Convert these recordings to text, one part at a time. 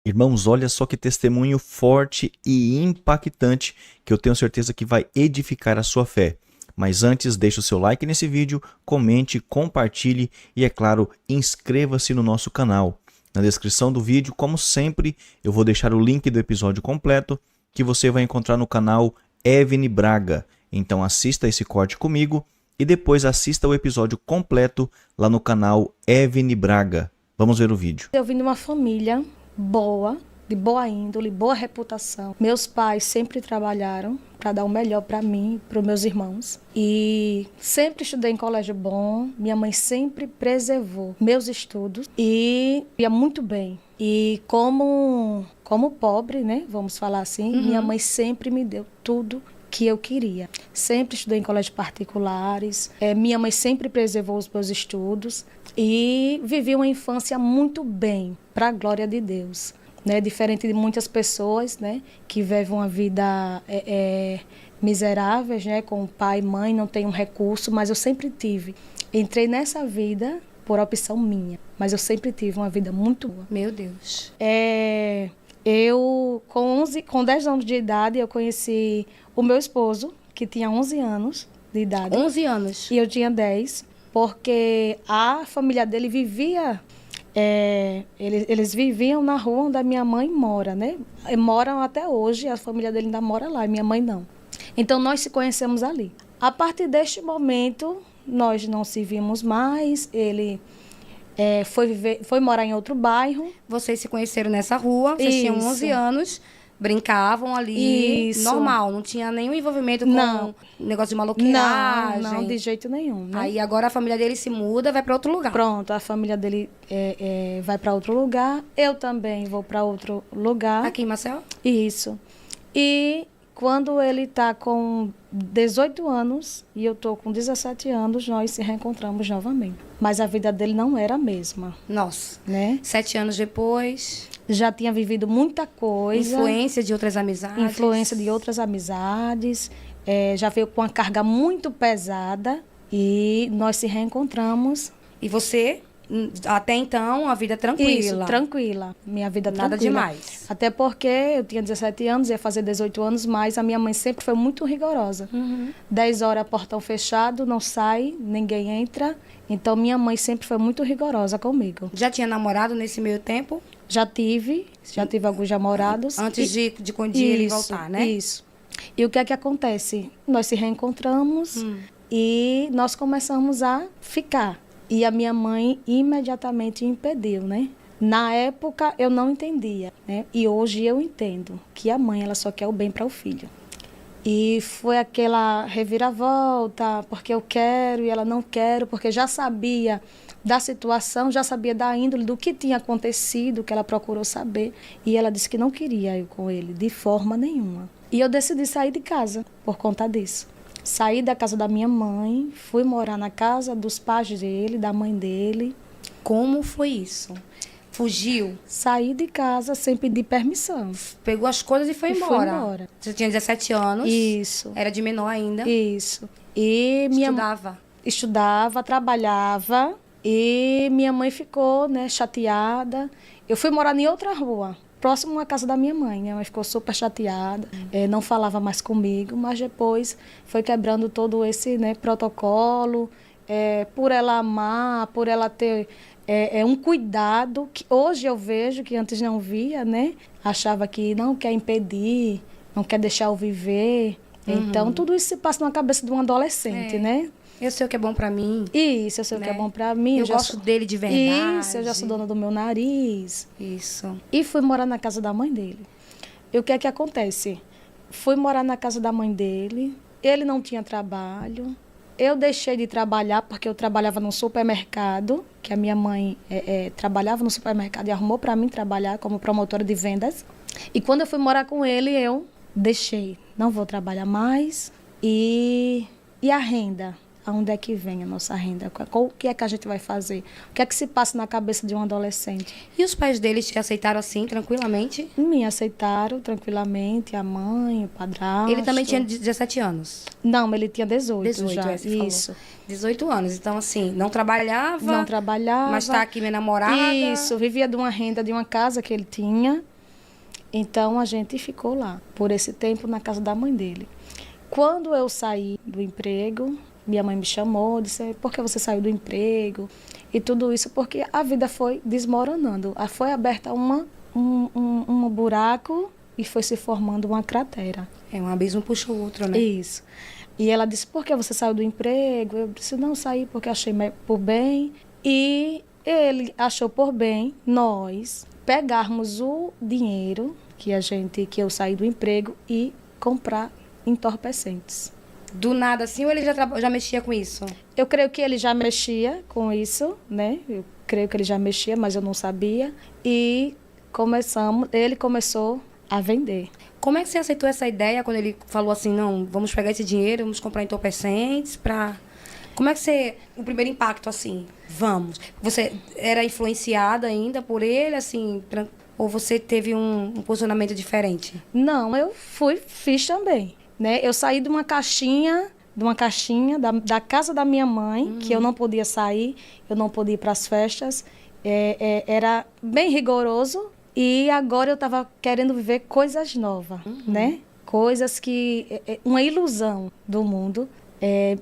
Irmãos, olha só que testemunho forte e impactante que eu tenho certeza que vai edificar a sua fé. Mas antes, deixe o seu like nesse vídeo, comente, compartilhe e, é claro, inscreva-se no nosso canal. Na descrição do vídeo, como sempre, eu vou deixar o link do episódio completo que você vai encontrar no canal Evne Braga. Então assista esse corte comigo e depois assista o episódio completo lá no canal Evne Braga. Vamos ver o vídeo. Eu vim de uma família boa, de boa índole, boa reputação. Meus pais sempre trabalharam para dar o melhor para mim e para os meus irmãos. E sempre estudei em colégio bom. Minha mãe sempre preservou meus estudos e ia muito bem. E como pobre, né, vamos falar assim, minha mãe sempre me deu tudo que eu queria. Sempre estudei em colégios particulares. Minha mãe sempre preservou os meus estudos e vivi uma infância muito bem, para a glória de Deus. Né? Diferente de muitas pessoas, né, que vivem uma vida miseráveis, né, com pai e mãe, não tem um recurso, mas eu sempre tive. Entrei nessa vida por opção minha, mas eu sempre tive uma vida muito boa. Meu Deus. Eu, com 10 anos de idade, eu conheci o meu esposo, que tinha 11 anos de idade. 11 anos? E eu tinha 10, porque a família dele vivia... eles viviam na rua onde a minha mãe mora, né? Moram até hoje, a família dele ainda mora lá, e minha mãe não. Então, nós se conhecemos ali. A partir deste momento, nós não se vimos mais, ele... foi morar em outro bairro. Vocês se conheceram nessa rua, vocês tinham 11 anos, brincavam ali, normal, não tinha nenhum envolvimento com negócio de maloqueiragem. Não, de jeito nenhum. Né? Aí agora a família dele se muda, vai para outro lugar. Pronto, a família dele vai para outro lugar, eu também vou para outro lugar. Aqui em Maceió? Isso. E quando ele está com 18 anos e eu estou com 17 anos, nós se reencontramos novamente. Mas a vida dele não era a mesma. Nossa. Né? 7 anos depois... Já tinha vivido muita coisa. Influência de outras amizades. Influência de outras amizades. Já veio com uma carga muito pesada e nós se reencontramos. E você... Até então, a vida tranquila. Isso, tranquila. Minha vida tranquila. Nada demais. Até porque eu tinha 17 anos, ia fazer 18 anos, mas a minha mãe sempre foi muito rigorosa. 10 horas, portão fechado, não sai, ninguém entra. Então, minha mãe sempre foi muito rigorosa comigo. Já tinha namorado nesse meio tempo? Já tive alguns namorados. Antes de ele voltar, né? Isso. E o que é que acontece? Nós se reencontramos e nós começamos a ficar. E a minha mãe imediatamente impediu, né? Na época, eu não entendia, né? E hoje eu entendo que a mãe, ela só quer o bem para o filho. E foi aquela reviravolta, porque eu quero e ela não quer, porque já sabia da situação, já sabia da índole, do que tinha acontecido, que ela procurou saber. E ela disse que não queria eu com ele, de forma nenhuma. E eu decidi sair de casa por conta disso. Saí da casa da minha mãe, fui morar na casa dos pais dele, da mãe dele. Como foi isso? Fugiu? Saí de casa sem pedir permissão. Pegou as coisas e foi embora? Foi embora. Você tinha 17 anos? Isso. Era de menor ainda? Isso. E Estudava, trabalhava e minha mãe ficou, né, chateada. Eu fui morar em outra rua, próximo à casa da minha mãe. Minha mãe ficou super chateada, não falava mais comigo, mas depois foi quebrando todo esse, né, protocolo, por ela amar, por ela ter um cuidado, que hoje eu vejo, que antes não via, né? Achava que não quer impedir, não quer deixar eu viver. Então, tudo isso se passa na cabeça de um adolescente, né? Eu sei o que é bom pra mim. Isso, eu sei o que é bom pra mim. Eu gosto dele de verdade. Isso, eu já sou dona do meu nariz. Isso. E fui morar na casa da mãe dele. E o que é que acontece? Fui morar na casa da mãe dele, ele não tinha trabalho. Eu deixei de trabalhar porque eu trabalhava num supermercado, que a minha mãe trabalhava no supermercado e arrumou pra mim trabalhar como promotora de vendas. E quando eu fui morar com ele, eu deixei. Não vou trabalhar mais. E a renda? Aonde é que vem a nossa renda? O que é que a gente vai fazer? O que é que se passa na cabeça de um adolescente? E os pais deles te aceitaram assim, tranquilamente? Me aceitaram tranquilamente, a mãe, o padrasto. Ele também tinha 17 anos? Não, ele tinha 18 já. Isso. 18 anos. Então, assim, não trabalhava. Não trabalhava. Mas tá aqui minha namorada. Isso, vivia de uma renda de uma casa que ele tinha. Então a gente ficou lá, por esse tempo, na casa da mãe dele. Quando eu saí do emprego, minha mãe me chamou, disse, por que você saiu do emprego? E tudo isso porque a vida foi desmoronando. Foi aberta um buraco e foi se formando uma cratera. Um abismo puxa o outro, né? Isso. E ela disse, por que você saiu do emprego? Eu disse, não, saí porque achei por bem. E ele achou por bem nós pegarmos o dinheiro que eu saí do emprego e comprar entorpecentes. Do nada assim, ou ele já mexia com isso? Eu creio que ele já mexia com isso, né? Eu creio que ele já mexia, mas eu não sabia. E ele começou a vender. Como é que você aceitou essa ideia quando ele falou assim, não, vamos pegar esse dinheiro, vamos comprar entorpecentes para... Como é que o primeiro impacto, assim, vamos? Você era influenciada ainda por ele, assim, ou você teve um posicionamento diferente? Não, eu fiz também, né? Eu saí de uma caixinha da casa da minha mãe, que eu não podia sair, eu não podia ir para as festas, era bem rigoroso, e agora eu estava querendo viver coisas novas, né? Coisas uma ilusão do mundo.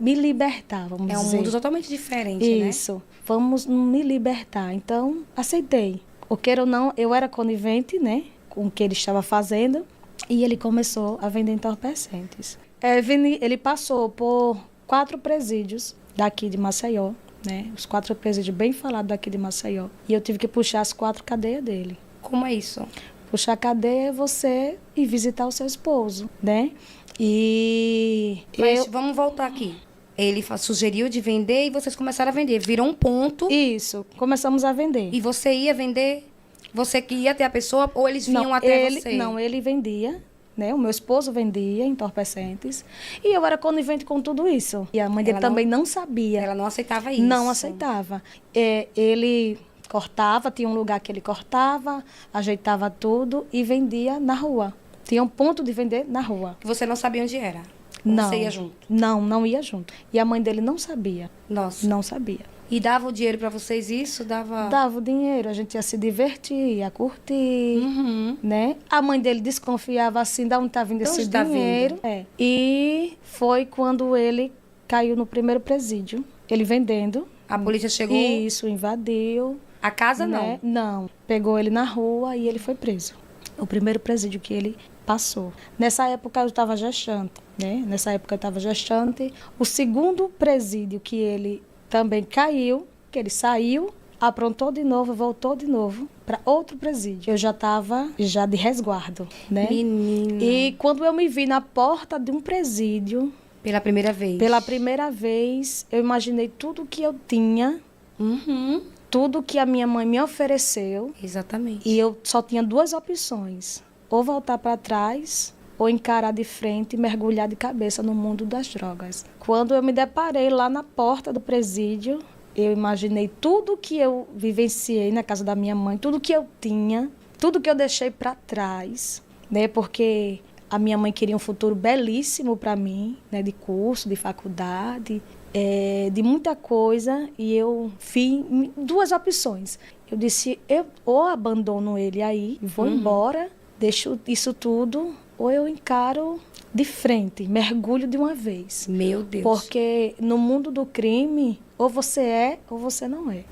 Me libertar, vamos dizer. É um mundo totalmente diferente, né? Isso. Vamos me libertar. Então, aceitei. Ou queira ou não, eu era conivente, né? Com o que ele estava fazendo. E ele começou a vender entorpecentes. Ele passou por 4 presídios daqui de Maceió, né? Os 4 presídios bem falados daqui de Maceió. E eu tive que puxar as 4 cadeias dele. Como é isso? Puxar a cadeia é você ir visitar o seu esposo, né? Mas vamos voltar aqui. Ele sugeriu de vender e vocês começaram a vender. Virou um ponto. Isso, começamos a vender. E você ia vender? Você que ia ter a pessoa ou eles vinham até você? Não, ele vendia, né? O meu esposo vendia entorpecentes. E eu era conivente com tudo isso. E a mãe dele também não sabia. Ela não aceitava isso? Não aceitava. Ele cortava, tinha um lugar que ele cortava, ajeitava tudo e vendia na rua. Tinha um ponto de vender na rua. Que você não sabia onde era? Não. Você ia junto? Não ia junto. E a mãe dele não sabia. Nossa. Não sabia. E dava o dinheiro para vocês isso? Dava o dinheiro, a gente ia se divertir, ia curtir, né? A mãe dele desconfiava assim, de onde tá vindo esse dinheiro. E foi quando ele caiu no primeiro presídio. Ele vendendo. A polícia chegou? Isso, invadiu. A casa né? Não. Pegou ele na rua e ele foi preso. O primeiro presídio que ele passou. Nessa época eu estava gestante, né? O segundo presídio que ele também caiu, que ele saiu, aprontou de novo, voltou de novo para outro presídio. Eu já estava de resguardo, né? Menina. E quando eu me vi na porta de um presídio... Pela primeira vez? Pela primeira vez, eu imaginei tudo que eu tinha, tudo que a minha mãe me ofereceu. Exatamente. E eu só tinha 2 opções. Ou voltar para trás, ou encarar de frente e mergulhar de cabeça no mundo das drogas. Quando eu me deparei lá na porta do presídio, eu imaginei tudo que eu vivenciei na casa da minha mãe, tudo que eu tinha, tudo que eu deixei para trás, né? Porque a minha mãe queria um futuro belíssimo para mim, né? De curso, de faculdade, de muita coisa, e eu fiz 2 opções. Eu disse, eu ou abandono ele aí, vou embora, deixo isso tudo, ou eu encaro de frente, mergulho de uma vez. Meu Deus. Porque no mundo do crime, ou você é ou você não é.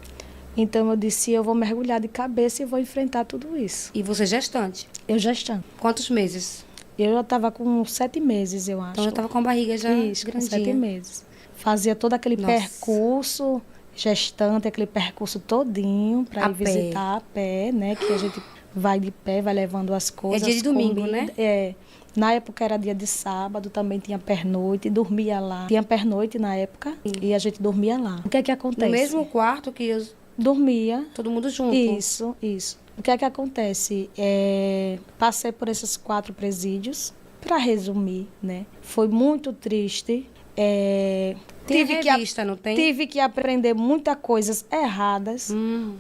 Então eu disse, eu vou mergulhar de cabeça e vou enfrentar tudo isso. E você gestante? Eu gestante. Quantos meses? Eu já estava com 7 meses, eu acho. Então já estava com a barriga já grandinha. Com 7 meses. Fazia todo aquele percurso gestante, aquele percurso todinho para ir visitar a pé, né? Que a gente vai de pé, vai levando as coisas. É dia de domingo, né? Na época era dia de sábado, também tinha pernoite, dormia lá. Tinha pernoite na época e a gente dormia lá. O que é que acontece? No mesmo quarto que eu... Dormia. Todo mundo junto. Isso. O que é que acontece? Passei por esses 4 presídios, para resumir, né? Foi muito triste. Tem revista, não tem? Tive que aprender muitas coisas erradas,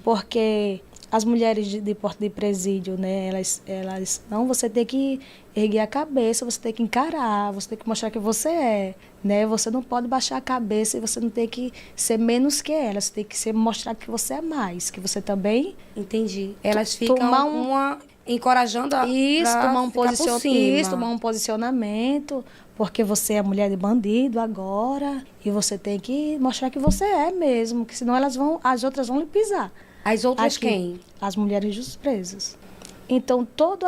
porque as mulheres de porta de presídio, né? Elas não, você tem que erguer a cabeça, você tem que encarar, você tem que mostrar que você é, né? Você não pode baixar a cabeça e você não tem que ser menos que elas, você tem que mostrar que você é mais, que você também... Entendi. Elas ficam encorajando a Isso, pra tomar um ficar por cima. tomar um posicionamento, porque você é mulher de bandido agora e você tem que mostrar que você é mesmo, que senão as outras vão lhe pisar. As outras Aqui, quem? As mulheres dos presos. Então, toda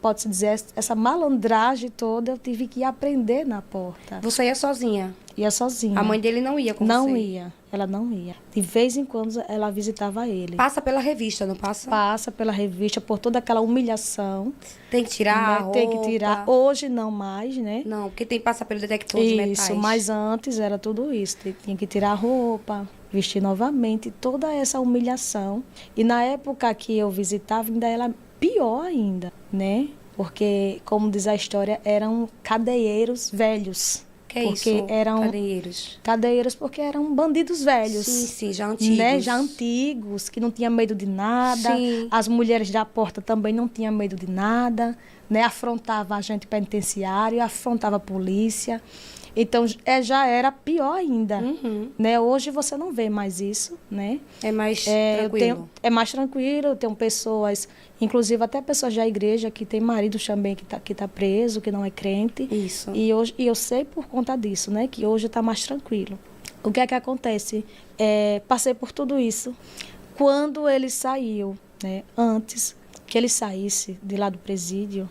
pode-se dizer, essa malandragem toda, eu tive que aprender na porta. Você ia sozinha? Ia sozinha. A mãe dele não ia com você? Não ia, ela não ia. De vez em quando, ela visitava ele. Passa pela revista, não passa? Passa pela revista, por toda aquela humilhação. Tem que tirar a roupa? Tem que tirar. Hoje não mais, né? Não, porque tem que passar pelo detector de metais. Isso, mas antes era tudo isso. Tinha que tirar a roupa, vestir novamente, toda essa humilhação. E na época que eu visitava, ainda era pior ainda, né? Porque, como diz a história, eram cadeeiros velhos. Que é porque isso, eram cadeeiros? Cadeeiros porque eram bandidos velhos. Sim, já antigos. Né? Já antigos, que não tinham medo de nada. Sim. As mulheres da porta também não tinham medo de nada. Né? Afrontava agente penitenciário, afrontava a polícia. Então, já era pior ainda. Né? Hoje você não vê mais isso, né? É mais tranquilo. É mais tranquilo, tem pessoas, inclusive até pessoas da igreja que tem marido também que tá preso, que não é crente. Isso. E eu sei por conta disso, né? Que hoje está mais tranquilo. O que é que acontece? Passei por tudo isso. Quando ele saiu, né? Antes que ele saísse de lá do presídio,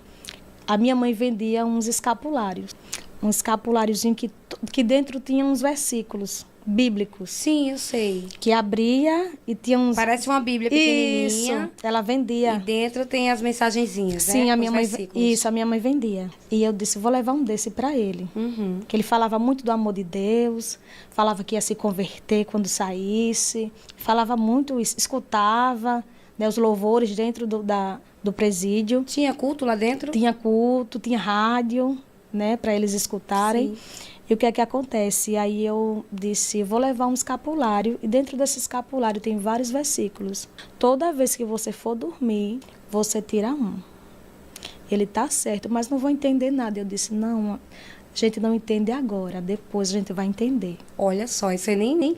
a minha mãe vendia uns escapulários. Um escapuláriozinho que dentro tinha uns versículos bíblicos. Sim, eu sei. Que abria e tinha uns... Parece uma Bíblia pequenininha. Isso, ela vendia. E dentro tem as mensagenzinhas, Sim, né? a minha Os mãe... versículos. Isso, a minha mãe vendia. E eu disse, vou levar um desse para ele. Que ele falava muito do amor de Deus, falava que ia se converter quando saísse, falava muito isso, escutava, né, os louvores dentro do presídio. Tinha culto lá dentro? Tinha culto, tinha rádio, né, para eles escutarem. Sim. E o que é que acontece? Aí eu disse, vou levar um escapulário, e dentro desse escapulário tem vários versículos. Toda vez que você for dormir, você tira um. Ele tá certo, mas não vou entender nada. Eu disse, não, a gente não entende agora, depois a gente vai entender. Olha só, isso aí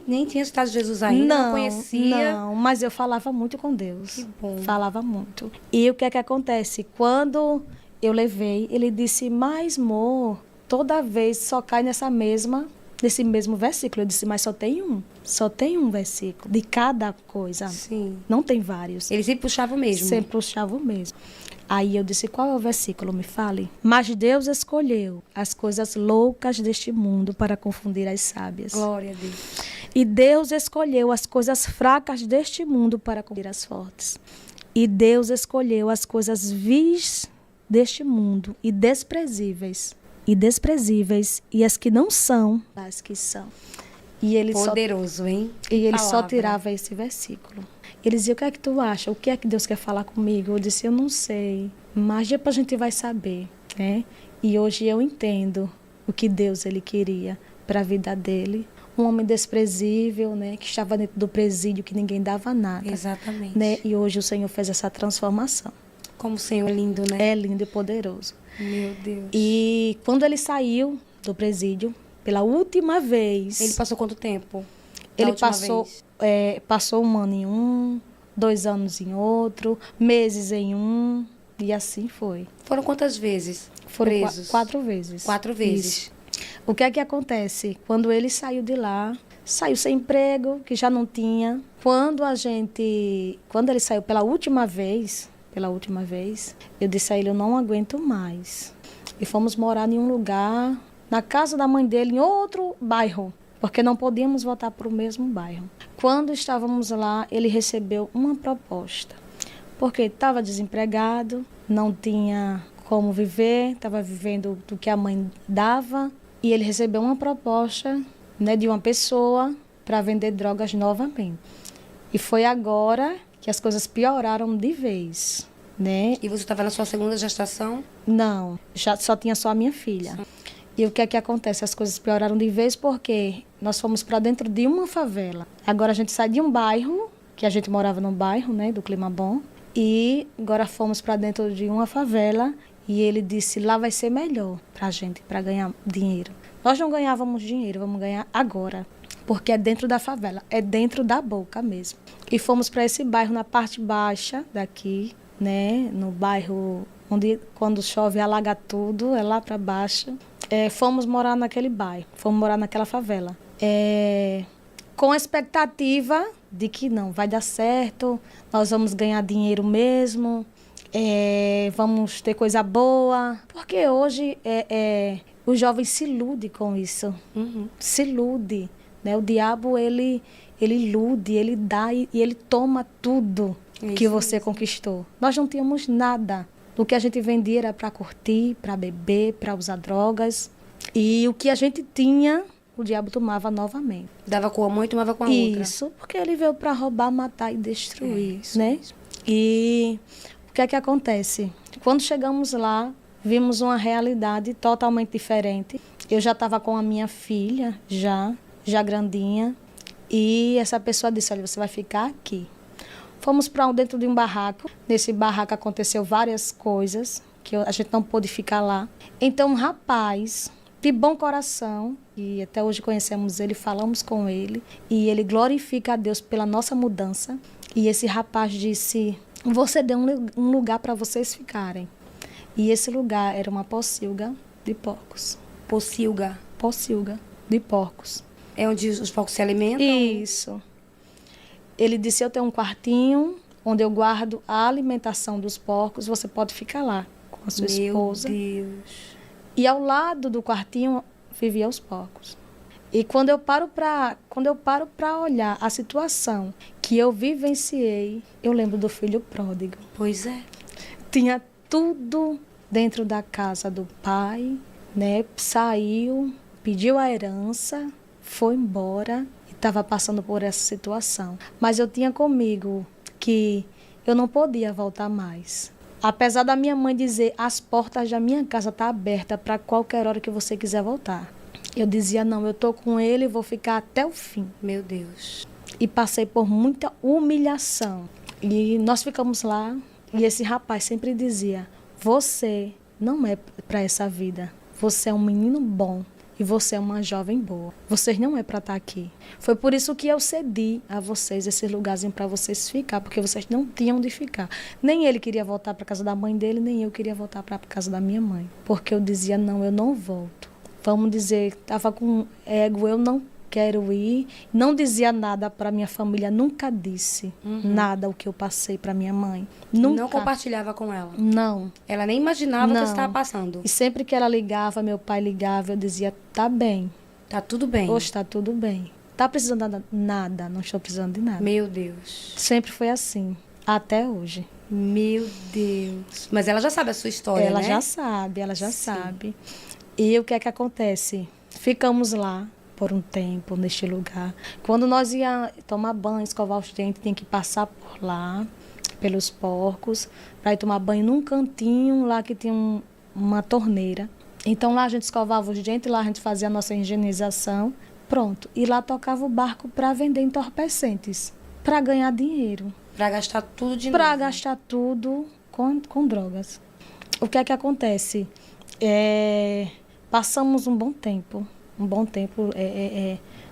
nem tinha citado Jesus ainda, não conhecia. Não, mas eu falava muito com Deus. Que bom. Falava muito. E o que é que acontece? Quando eu levei, ele disse, mas, amor, toda vez só cai nesse mesmo versículo. Eu disse, mas só tem um versículo de cada coisa. Sim. Não tem vários. Ele sempre puxava o mesmo. Sempre puxava o mesmo. Aí eu disse, qual é o versículo? Me fale. Mas Deus escolheu as coisas loucas deste mundo para confundir as sábias. Glória a Deus. E Deus escolheu as coisas fracas deste mundo para confundir as fortes. E Deus escolheu as coisas vis deste mundo e desprezíveis e as que não são as que são. E ele poderoso, hein? E ele Palavra. só tirava esse versículo. Ele dizia, o que é que tu acha? O que é que Deus quer falar comigo? Eu disse, eu não sei, mas depois a gente vai saber, né? E hoje eu entendo o que Deus ele queria para a vida dele. Um homem desprezível, né? Que estava dentro do presídio, que ninguém dava nada. Exatamente. Né? E hoje o Senhor fez essa transformação. Como o Senhor é lindo, né? É lindo e poderoso. Meu Deus. E quando ele saiu do presídio, pela última vez... Ele passou quanto tempo? Ele passou 1 ano em um, 2 anos em outro, meses em um, e assim foi. Foram quantas vezes? Foram presos? 4 vezes. 4 vezes. Isso. O que é que acontece? Quando ele saiu de lá, saiu sem emprego, que já não tinha. Quando ele saiu pela última vez, eu disse a ele, eu não aguento mais. E fomos morar em um lugar, na casa da mãe dele, em outro bairro, porque não podíamos voltar para o mesmo bairro. Quando estávamos lá, ele recebeu uma proposta, porque estava desempregado, não tinha como viver, estava vivendo do que a mãe dava, e ele recebeu uma proposta, né, de uma pessoa para vender drogas novamente. E foi agora que as coisas pioraram de vez, né? E você estava na sua segunda gestação? Não, só tinha só a minha filha. E o que é que acontece? As coisas pioraram de vez porque nós fomos para dentro de uma favela. Agora a gente sai de um bairro, que a gente morava num bairro, né, do Clima Bom, e agora fomos para dentro de uma favela e ele disse, lá vai ser melhor para a gente, para ganhar dinheiro. Nós não ganhávamos dinheiro, vamos ganhar agora, porque é dentro da favela, é dentro da boca mesmo. E fomos para esse bairro na parte baixa daqui, né? No bairro onde quando chove alaga tudo, é lá para baixo. Fomos morar naquele bairro, fomos morar naquela favela. Com a expectativa de que não, vai dar certo, nós vamos ganhar dinheiro mesmo, vamos ter coisa boa. Porque hoje o jovem se ilude com isso, se ilude. Né? O diabo, ele ilude, ele dá e ele toma tudo que você conquistou. Nós não tínhamos nada. O que a gente vendia era para curtir, para beber, para usar drogas. E o que a gente tinha, o diabo tomava novamente. Dava com uma e tomava com a outra. Isso, porque ele veio para roubar, matar e destruir, né? E o que é que acontece? Quando chegamos lá, vimos uma realidade totalmente diferente. Eu já estava com a minha filha, já grandinha, e essa pessoa disse, olha, você vai ficar aqui. Fomos para dentro de um barraco. Nesse barraco aconteceu várias coisas, que a gente não pôde ficar lá. Então, um rapaz de bom coração, e até hoje conhecemos ele, falamos com ele, e ele glorifica a Deus pela nossa mudança. E esse rapaz disse, você deu um lugar para vocês ficarem. E esse lugar era uma pocilga de porcos. Pocilga? Pocilga de porcos. É onde os porcos se alimentam? Isso. Ele disse, eu tenho um quartinho onde eu guardo a alimentação dos porcos, você pode ficar lá com a sua esposa. Meu Deus. E ao lado do quartinho viviam os porcos. E quando eu paro para olhar a situação que eu vivenciei, eu lembro do filho pródigo. Pois é. Tinha tudo dentro da casa do pai, né? Saiu, pediu a herança, foi embora e estava passando por essa situação. Mas eu tinha comigo que eu não podia voltar mais. Apesar da minha mãe dizer, as portas da minha casa estão abertas para qualquer hora que você quiser voltar. Eu dizia, não, eu estou com ele e vou ficar até o fim. Meu Deus. E passei por muita humilhação. E nós ficamos lá e esse rapaz sempre dizia, você não é para essa vida. Você é um menino bom e você é uma jovem boa. Vocês não é para estar aqui. Foi por isso que eu cedi a vocês esse lugarzinho para vocês ficar, porque vocês não tinham onde ficar. Nem ele queria voltar para casa da mãe dele, nem eu queria voltar para casa da minha mãe. Porque eu dizia, não, eu não volto. Vamos dizer, estava com ego, eu não quero ir. Não dizia nada para minha família, nunca disse nada o que eu passei para minha mãe. Nunca. Não compartilhava com ela? Não. Ela nem imaginava o que você estava passando? E sempre que ela ligava, meu pai ligava, eu dizia, tá bem. Tá tudo bem? Hoje tá tudo bem. Tá precisando de nada? Não estou precisando de nada. Meu Deus. Sempre foi assim, até hoje. Meu Deus. Mas ela já sabe a sua história, ela né? Ela já sabe. E o que é que acontece? Ficamos lá por um tempo, neste lugar. Quando nós ia tomar banho, escovar os dentes, tinha que passar por lá, pelos porcos, para ir tomar banho num cantinho lá que tinha uma torneira. Então lá a gente escovava os dentes, lá a gente fazia a nossa higienização, pronto. E lá tocava o barco para vender entorpecentes, para ganhar dinheiro. Para gastar tudo de novo. Para gastar tudo com drogas. O que é que acontece? Passamos um bom tempo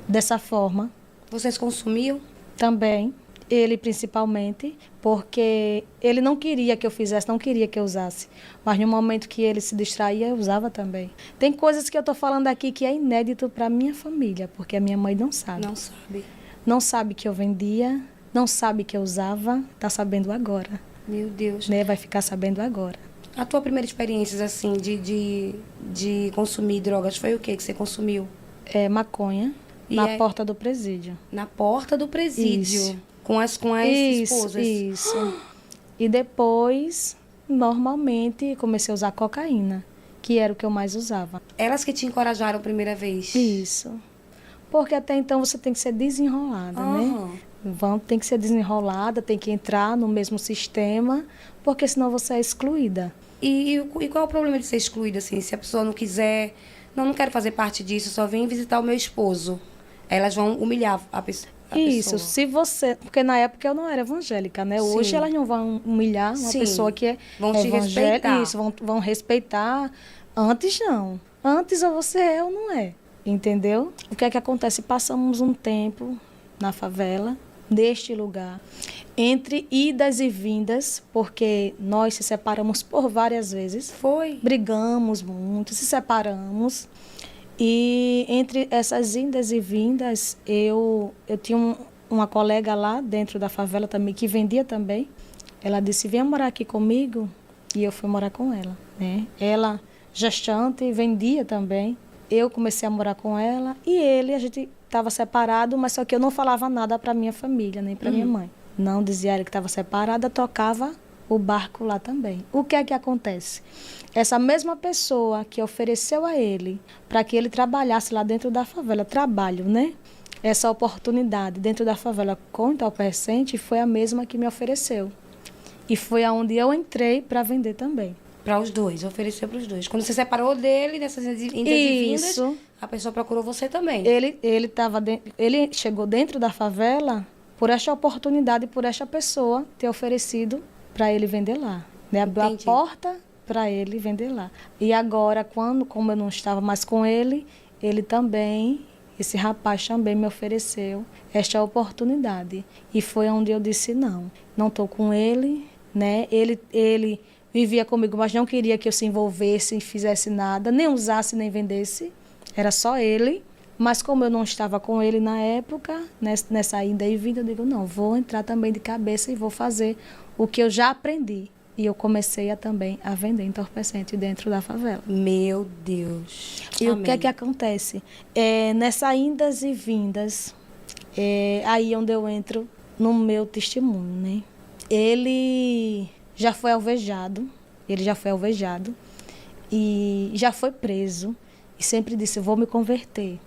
dessa forma. Vocês consumiam? Também, ele principalmente, porque ele não queria que eu fizesse, não queria que eu usasse. Mas no momento que ele se distraía, eu usava também. Tem coisas que eu estou falando aqui que é inédito para minha família, porque a minha mãe não sabe. Não sabe. Não sabe que eu vendia, não sabe que eu usava, está sabendo agora. Meu Deus. Né? Vai ficar sabendo agora. A tua primeira experiência, assim, de consumir drogas, foi o que você consumiu? Maconha, na porta do presídio. Na porta do presídio? Isso. Com as esposas? Isso. E depois, normalmente, comecei a usar cocaína, que era o que eu mais usava. Elas que te encorajaram a primeira vez? Isso. Porque até então você tem que ser desenrolada, né? Tem que ser desenrolada, tem que entrar no mesmo sistema, porque senão você é excluída. E qual é o problema de ser excluída, assim? Se a pessoa não quiser, não quero fazer parte disso, só vim visitar o meu esposo. Elas vão humilhar a pessoa. Isso, se você... Porque na época eu não era evangélica, né? Sim. Hoje elas não vão humilhar uma pessoa que é vão te respeitar. Isso, vão respeitar. Antes não. Antes ou você é ou não é. Entendeu? O que é que acontece? Passamos um tempo na favela neste lugar. Entre idas e vindas, porque nós se separamos por várias vezes. Foi. Brigamos muito, se separamos. E entre essas indas e vindas, eu tinha uma colega lá dentro da favela também, que vendia também. Ela disse, venha morar aqui comigo. E eu fui morar com ela, né? Ela, gestante, vendia também. Eu comecei a morar com ela. E a gente estava separado, mas só que eu não falava nada para minha família, nem para minha mãe. Não dizia ele que estava separada, tocava o barco lá também. O que é que acontece? Essa mesma pessoa que ofereceu a ele para que ele trabalhasse lá dentro da favela, trabalho, né? Essa oportunidade dentro da favela com entorpecente foi a mesma que me ofereceu. E foi aonde eu entrei para vender também. Para os dois, ofereceu para os dois. Quando você separou dele, dessas indas e vindas, a pessoa procurou você também. Ele chegou dentro da favela por esta oportunidade, por esta pessoa ter oferecido para ele vender lá. Né? Abriu a porta para ele vender lá. E agora, como eu não estava mais com ele, ele também, esse rapaz também me ofereceu esta oportunidade. E foi onde eu disse, não estou com ele, né? Ele vivia comigo, mas não queria que eu se envolvesse e fizesse nada, nem usasse, nem vendesse. Era só ele. Mas como eu não estava com ele na época, nessa ida e vinda, eu digo, não, vou entrar também de cabeça e vou fazer o que eu já aprendi. E eu comecei também a vender entorpecente dentro da favela. Meu Deus. E o que é que acontece? Nessas indas e vindas, aí onde eu entro no meu testemunho, né? Ele já foi alvejado e já foi preso. E sempre disse, vou me converter.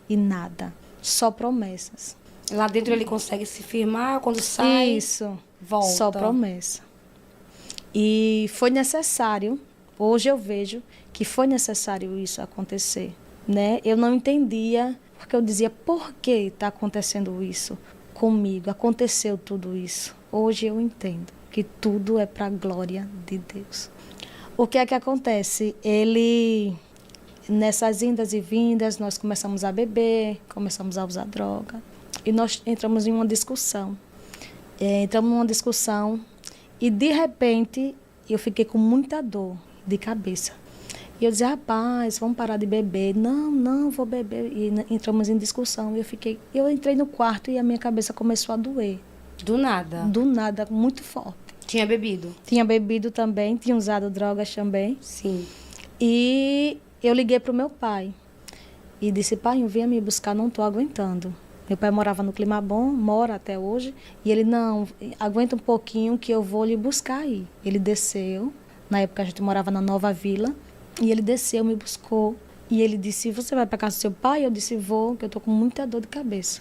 E nada, só promessas. Lá dentro ele consegue se firmar, quando sai, isso, volta. Só promessa. E foi necessário, hoje eu vejo que foi necessário isso acontecer, né? Eu não entendia, porque eu dizia, por que está acontecendo isso comigo? Aconteceu tudo isso. Hoje eu entendo que tudo é para a glória de Deus. O que é que acontece? Nessas indas e vindas, nós começamos a beber, começamos a usar droga. E nós entramos em uma discussão. E, de repente, eu fiquei com muita dor de cabeça. E eu dizia, rapaz, vamos parar de beber. Não, vou beber. E entramos em discussão. Eu entrei no quarto e a minha cabeça começou a doer. Do nada? Do nada, muito forte. Tinha bebido? Tinha bebido também, tinha usado drogas também. Sim. E eu liguei para o meu pai e disse, pai, venha me buscar, não estou aguentando. Meu pai morava no Climabom, mora até hoje, e ele, não, aguenta um pouquinho que eu vou lhe buscar aí. Ele desceu, na época a gente morava na Nova Vila, e ele desceu, me buscou, e ele disse, você vai para casa do seu pai? Eu disse, vou, que eu estou com muita dor de cabeça.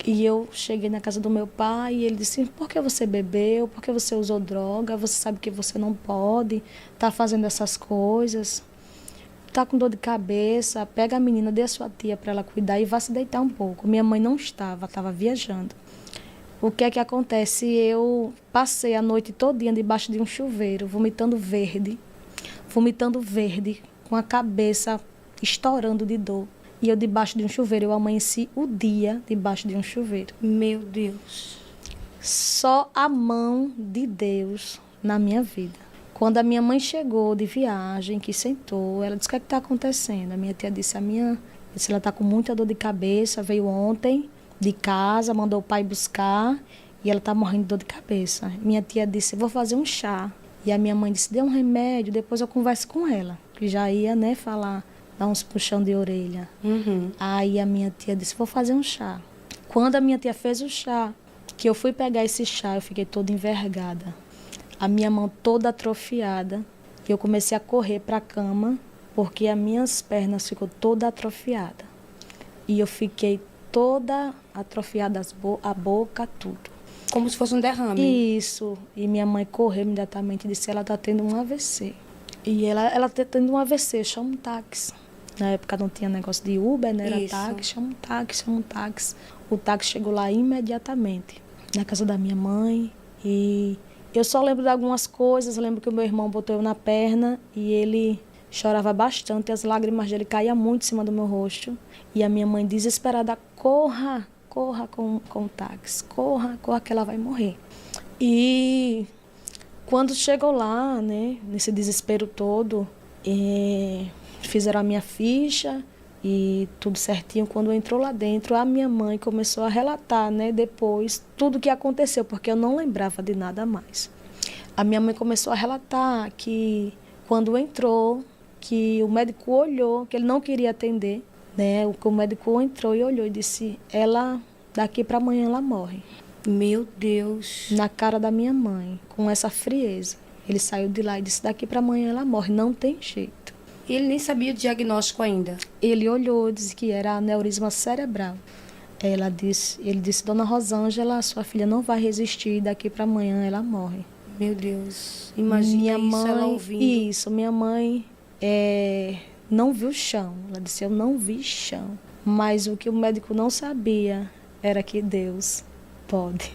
E eu cheguei na casa do meu pai e ele disse, por que você bebeu? Por que você usou droga? Você sabe que você não pode estar fazendo essas coisas. Tá com dor de cabeça, pega a menina, dê a sua tia para ela cuidar e vá se deitar um pouco. Minha mãe não estava viajando. O que é que acontece? Eu passei a noite todinha debaixo de um chuveiro, vomitando verde, com a cabeça estourando de dor. E eu debaixo de um chuveiro, eu amanheci o dia debaixo de um chuveiro. Meu Deus. Só a mão de Deus na minha vida. Quando a minha mãe chegou de viagem, que sentou, ela disse, o que é que está acontecendo? A minha tia disse, ela está com muita dor de cabeça, veio ontem de casa, mandou o pai buscar e ela está morrendo de dor de cabeça. Minha tia disse, vou fazer um chá. E a minha mãe disse, dê um remédio, depois eu converso com ela. Que já ia, falar, dar uns puxão de orelha. Uhum. Aí a minha tia disse, vou fazer um chá. Quando a minha tia fez o chá, que eu fui pegar esse chá, eu fiquei toda envergada. A minha mão toda atrofiada. E eu comecei a correr para a cama, porque as minhas pernas ficou toda atrofiada. E eu fiquei toda atrofiada, a boca, tudo. Como se fosse um derrame. Isso. E minha mãe correu imediatamente e disse, ela está tendo um AVC. E ela está tendo um AVC, chama um táxi. Na época não tinha negócio de Uber, né? Era táxi, chama um táxi. O táxi chegou lá imediatamente, na casa da minha mãe. E eu só lembro de algumas coisas. Eu lembro que o meu irmão botou eu na perna e ele chorava bastante. As lágrimas dele caíam muito em cima do meu rosto. E a minha mãe, desesperada, corra corra com o táxi, corra que ela vai morrer. E quando chegou lá, né, nesse desespero todo, fizeram a minha ficha e tudo certinho. Quando entrou lá dentro, a minha mãe começou a relatar, né, depois tudo o que aconteceu, porque eu não lembrava de nada mais. A minha mãe começou a relatar que quando entrou, que o médico olhou, que ele não queria atender, né? O médico entrou e olhou e disse: ela, daqui para amanhã ela morre. Meu Deus. Na cara da minha mãe, com essa frieza. Ele saiu de lá e disse: daqui para amanhã ela morre, não tem jeito. E ele nem sabia o diagnóstico ainda? Ele olhou e disse que era aneurisma cerebral. Ele disse: dona Rosângela, sua filha não vai resistir, daqui para amanhã ela morre. Meu Deus, imagina minha isso, mãe, ela ouvindo. Isso, minha mãe não viu chão. Ela disse: eu não vi chão. Mas o que o médico não sabia era que Deus pode.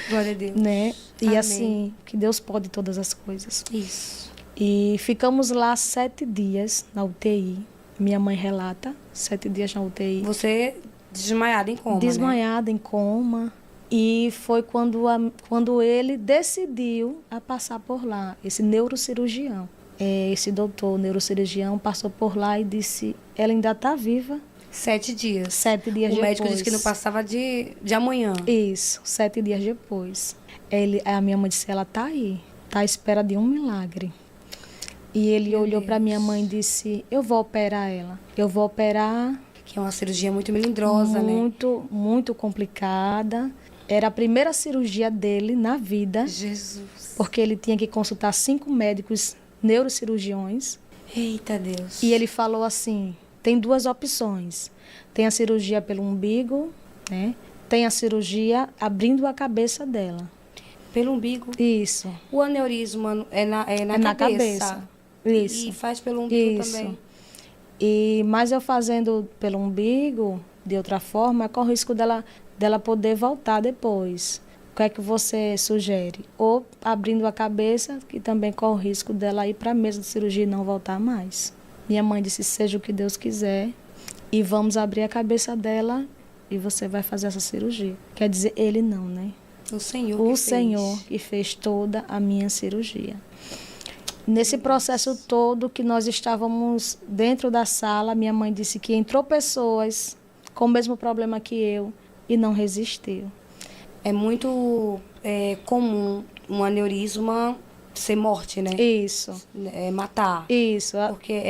Glória a Deus. Né? E Amém. assim, que Deus pode todas as coisas. Isso. E ficamos lá 7 dias na UTI. Minha mãe relata, 7 dias na UTI. Você desmaiada em coma, Desmaiada, em coma. E foi quando ele decidiu a passar por lá, esse neurocirurgião. Esse doutor neurocirurgião passou por lá e disse: ela ainda está viva. 7 dias. 7 dias depois. O médico disse que não passava de amanhã. Isso, 7 dias depois. A minha mãe disse: ela está aí, está à espera de um milagre. E ele olhou para minha mãe e disse: eu vou operar ela. Eu vou operar. Que é uma cirurgia muito melindrosa, né? Muito complicada. Era a primeira cirurgia dele na vida. Jesus. Porque ele tinha que consultar 5 médicos neurocirurgiões. Eita Deus. E ele falou assim: tem 2 opções. Tem a cirurgia pelo umbigo, né? Tem a cirurgia abrindo a cabeça dela. Pelo umbigo? Isso. O aneurisma é na cabeça. Isso. E faz pelo umbigo Isso. também. Mas eu fazendo pelo umbigo, de outra forma, corre o risco dela poder voltar depois. O que é que você sugere? Ou abrindo a cabeça, que também corre o risco dela ir para a mesa de cirurgia e não voltar mais. Minha mãe disse: seja o que Deus quiser, e vamos abrir a cabeça dela e você vai fazer essa cirurgia. Quer dizer, ele não, né? O Senhor O que Senhor fez. que fez toda a minha cirurgia. Nesse processo todo que nós estávamos dentro da sala, minha mãe disse que entrou pessoas com o mesmo problema que eu e não resistiu. É muito comum um aneurisma ser morte, né? Isso. Matar. Isso. Porque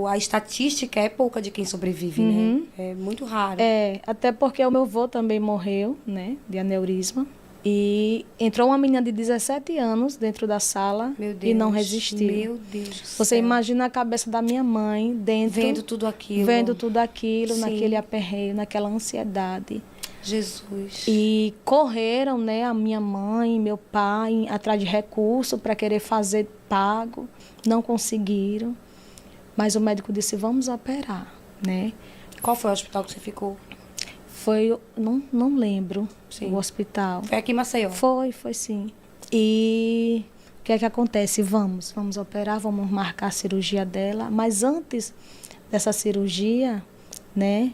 a estatística é pouca de quem sobrevive, né? É muito raro. Até porque o meu avô também morreu, né, de aneurisma. E entrou uma menina de 17 anos dentro da sala e não resistiu. Meu Deus do céu. Você imagina a cabeça da minha mãe dentro... Vendo tudo aquilo. Vendo tudo aquilo, Sim. naquele aperreio, naquela ansiedade. Jesus. E correram, né, a minha mãe e meu pai atrás de recurso para querer fazer pago. Não conseguiram. Mas o médico disse: vamos operar, né? Qual foi o hospital que você ficou? Foi, não lembro, Sim. o hospital. Foi aqui em Maceió? Foi sim. E o que é que acontece? Vamos operar, vamos marcar a cirurgia dela. Mas antes dessa cirurgia, né,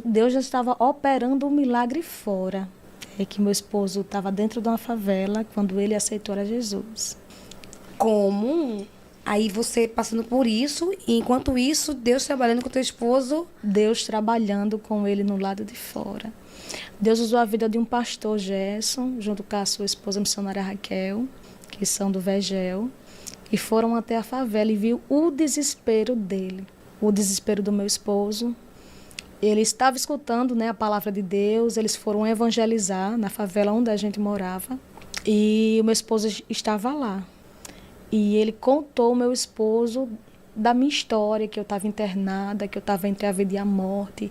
Deus já estava operando um milagre fora. É que meu esposo estava dentro de uma favela quando ele aceitou a Jesus. Como? Aí você passando por isso, e enquanto isso, Deus trabalhando com teu esposo. Deus trabalhando com ele no lado de fora. Deus usou a vida de um pastor, Gerson, junto com a sua esposa missionária Raquel, que são do Vegel, e foram até a favela e viu o desespero dele, o desespero do meu esposo. Ele estava escutando, né, a palavra de Deus, eles foram evangelizar na favela onde a gente morava, e o meu esposo estava lá. E ele contou ao meu esposo da minha história, que eu estava internada, que eu estava entre a vida e a morte,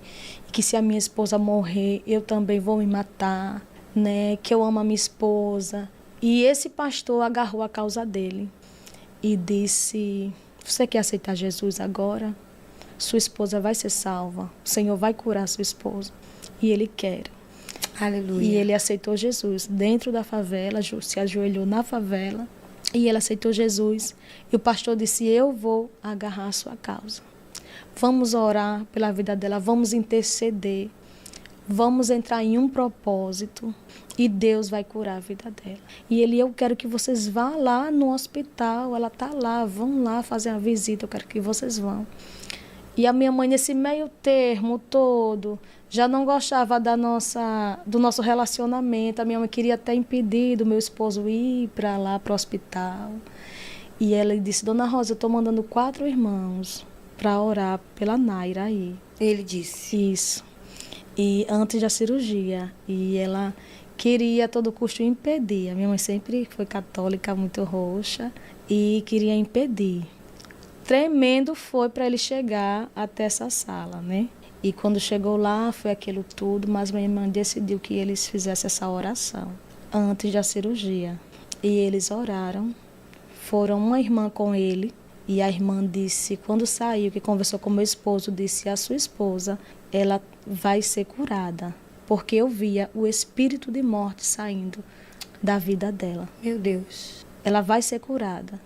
que se a minha esposa morrer, eu também vou me matar, né? Que eu amo a minha esposa. E esse pastor agarrou a causa dele e disse: você quer aceitar Jesus agora? Sua esposa vai ser salva, o Senhor vai curar sua esposa. E ele quer. Aleluia. E ele aceitou Jesus dentro da favela, se ajoelhou na favela. E ele aceitou Jesus. E o pastor disse: eu vou agarrar a sua causa. Vamos orar pela vida dela, vamos interceder, vamos entrar em um propósito e Deus vai curar a vida dela. E eu quero que vocês vão lá no hospital, ela está lá, vão lá fazer a visita, eu quero que vocês vão. E a minha mãe, nesse meio termo todo, já não gostava do nosso relacionamento. A minha mãe queria até impedir do meu esposo ir para lá, para o hospital. E ela disse, Dona Rosa, eu estou mandando 4 irmãos para orar pela Naira aí. Ele disse. Isso. E antes da cirurgia. E ela queria a todo custo impedir. A minha mãe sempre foi católica, muito roxa, e queria impedir. Tremendo foi para ele chegar até essa sala, né? E quando chegou lá, foi aquilo tudo, mas minha irmã decidiu que eles fizessem essa oração antes da cirurgia. E eles oraram. Foram uma irmã com ele, e a irmã disse, quando saiu, que conversou com meu esposo, disse, a sua esposa, ela vai ser curada, porque eu via o espírito de morte saindo da vida dela. Meu Deus. Ela vai ser curada.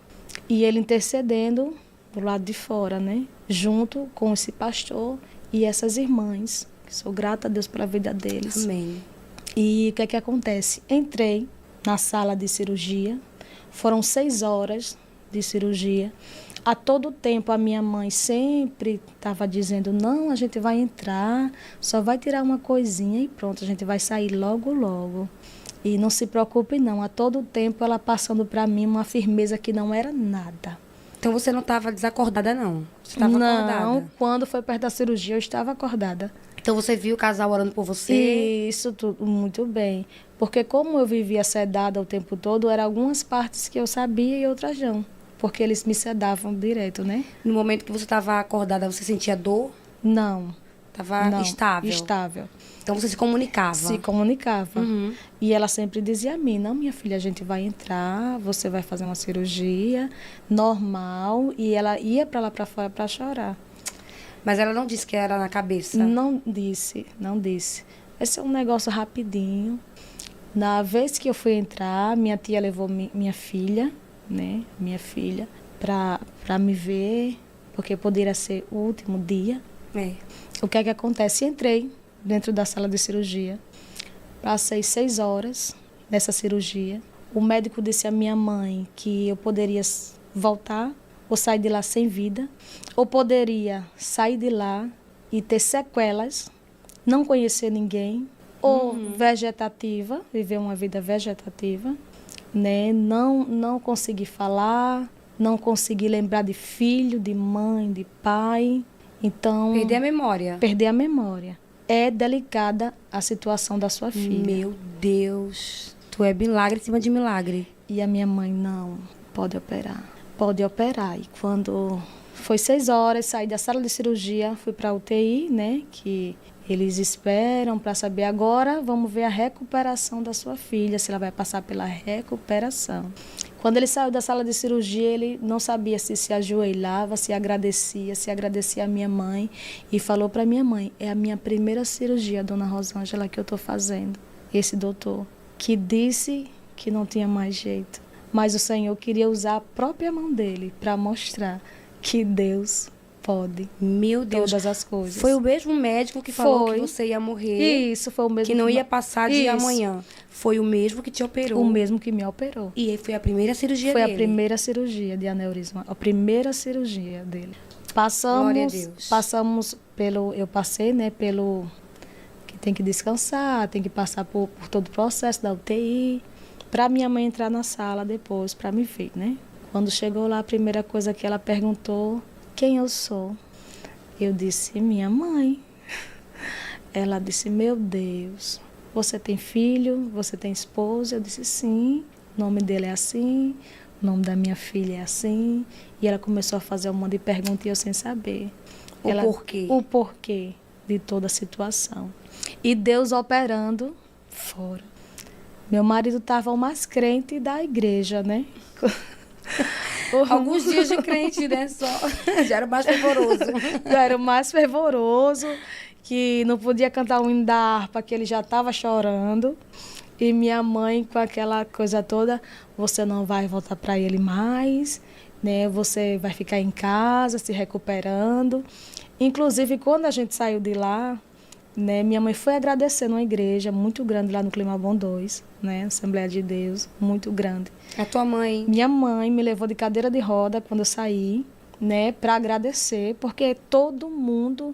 E ele intercedendo do lado de fora, né? Junto com esse pastor e essas irmãs, que sou grata a Deus pela vida deles. Amém. E o que acontece? Entrei na sala de cirurgia. Foram 6 horas de cirurgia. A todo tempo a minha mãe sempre estava dizendo, não, a gente vai entrar, só vai tirar uma coisinha e pronto, a gente vai sair logo, logo. E não se preocupe não, a todo tempo ela passando para mim uma firmeza que não era nada. Então você não estava desacordada, não? Você estava acordada? Não, quando foi perto da cirurgia eu estava acordada. Então você viu o casal orando por você? Isso tudo, muito bem. Porque como eu vivia sedada o tempo todo, eram algumas partes que eu sabia e outras não. Porque eles me sedavam direto, né? No momento que você estava acordada, você sentia dor? Não. Estava estável? Estável. Então você se comunicava? Se comunicava. Uhum. E ela sempre dizia a mim, não, minha filha, a gente vai entrar, você vai fazer uma cirurgia normal. E ela ia para lá para fora para chorar. Mas ela não disse que era na cabeça? Não disse. Esse é um negócio rapidinho. Na vez que eu fui entrar, minha tia levou minha filha, né? Minha filha, para me ver, porque poderia ser o último dia. É. O que é que acontece? Entrei dentro da sala de cirurgia. Passei 6 horas nessa cirurgia. O médico disse à minha mãe que eu poderia voltar ou sair de lá sem vida, ou poderia sair de lá e ter sequelas, não conhecer ninguém, ou vegetativa, viver uma vida vegetativa, né? Não conseguir falar, não conseguir lembrar de filho, de mãe, de pai. Então, perder a memória. Perder a memória. É delicada a situação da sua filha. Meu Deus, tu é milagre em cima de milagre. E a minha mãe, não, pode operar. Pode operar. E quando foi 6 horas, saí da sala de cirurgia, fui para a UTI, né? Que eles esperam para saber agora, vamos ver a recuperação da sua filha, se ela vai passar pela recuperação. Quando ele saiu da sala de cirurgia, ele não sabia se ajoelhava, se agradecia a minha mãe. E falou para minha mãe, é a minha primeira cirurgia, dona Rosângela, que eu estou fazendo. Esse doutor, que disse que não tinha mais jeito. Mas o Senhor queria usar a própria mão dele para mostrar que Deus pode. Meu Deus. Todas as coisas. Foi o mesmo médico que falou que você ia morrer. Isso, foi o mesmo. Que não ia passar de amanhã. Foi o mesmo que te operou. O mesmo que me operou. E foi a primeira cirurgia dele? Foi a primeira cirurgia de aneurisma. A primeira cirurgia dele. Glória a Deus. Passamos pelo... Eu passei, né, pelo... Que tem que descansar, tem que passar por todo o processo da UTI. Para minha mãe entrar na sala depois, para me ver, né? Quando chegou lá, a primeira coisa que ela perguntou, quem eu sou? Eu disse, minha mãe. Ela disse, meu Deus, você tem filho? Você tem esposa? Eu disse, sim. O nome dele é assim, o nome da minha filha é assim. E ela começou a fazer um monte de perguntas e eu sem saber. Porquê? O porquê de toda a situação. E Deus operando fora. Meu marido estava o mais crente da igreja, né? Alguns dias de crente, né? Só. Já era o mais fervoroso. Já era o mais fervoroso, que não podia cantar o hino da harpa, que ele já estava chorando. E minha mãe com aquela coisa toda, você não vai voltar para ele mais, né? Você vai ficar em casa se recuperando. Inclusive, quando a gente saiu de lá, né, minha mãe foi agradecer numa igreja muito grande lá no Climabom 2, né? Assembleia de Deus, muito grande. A tua mãe? Minha mãe me levou de cadeira de roda quando eu saí, né, para agradecer, porque todo mundo,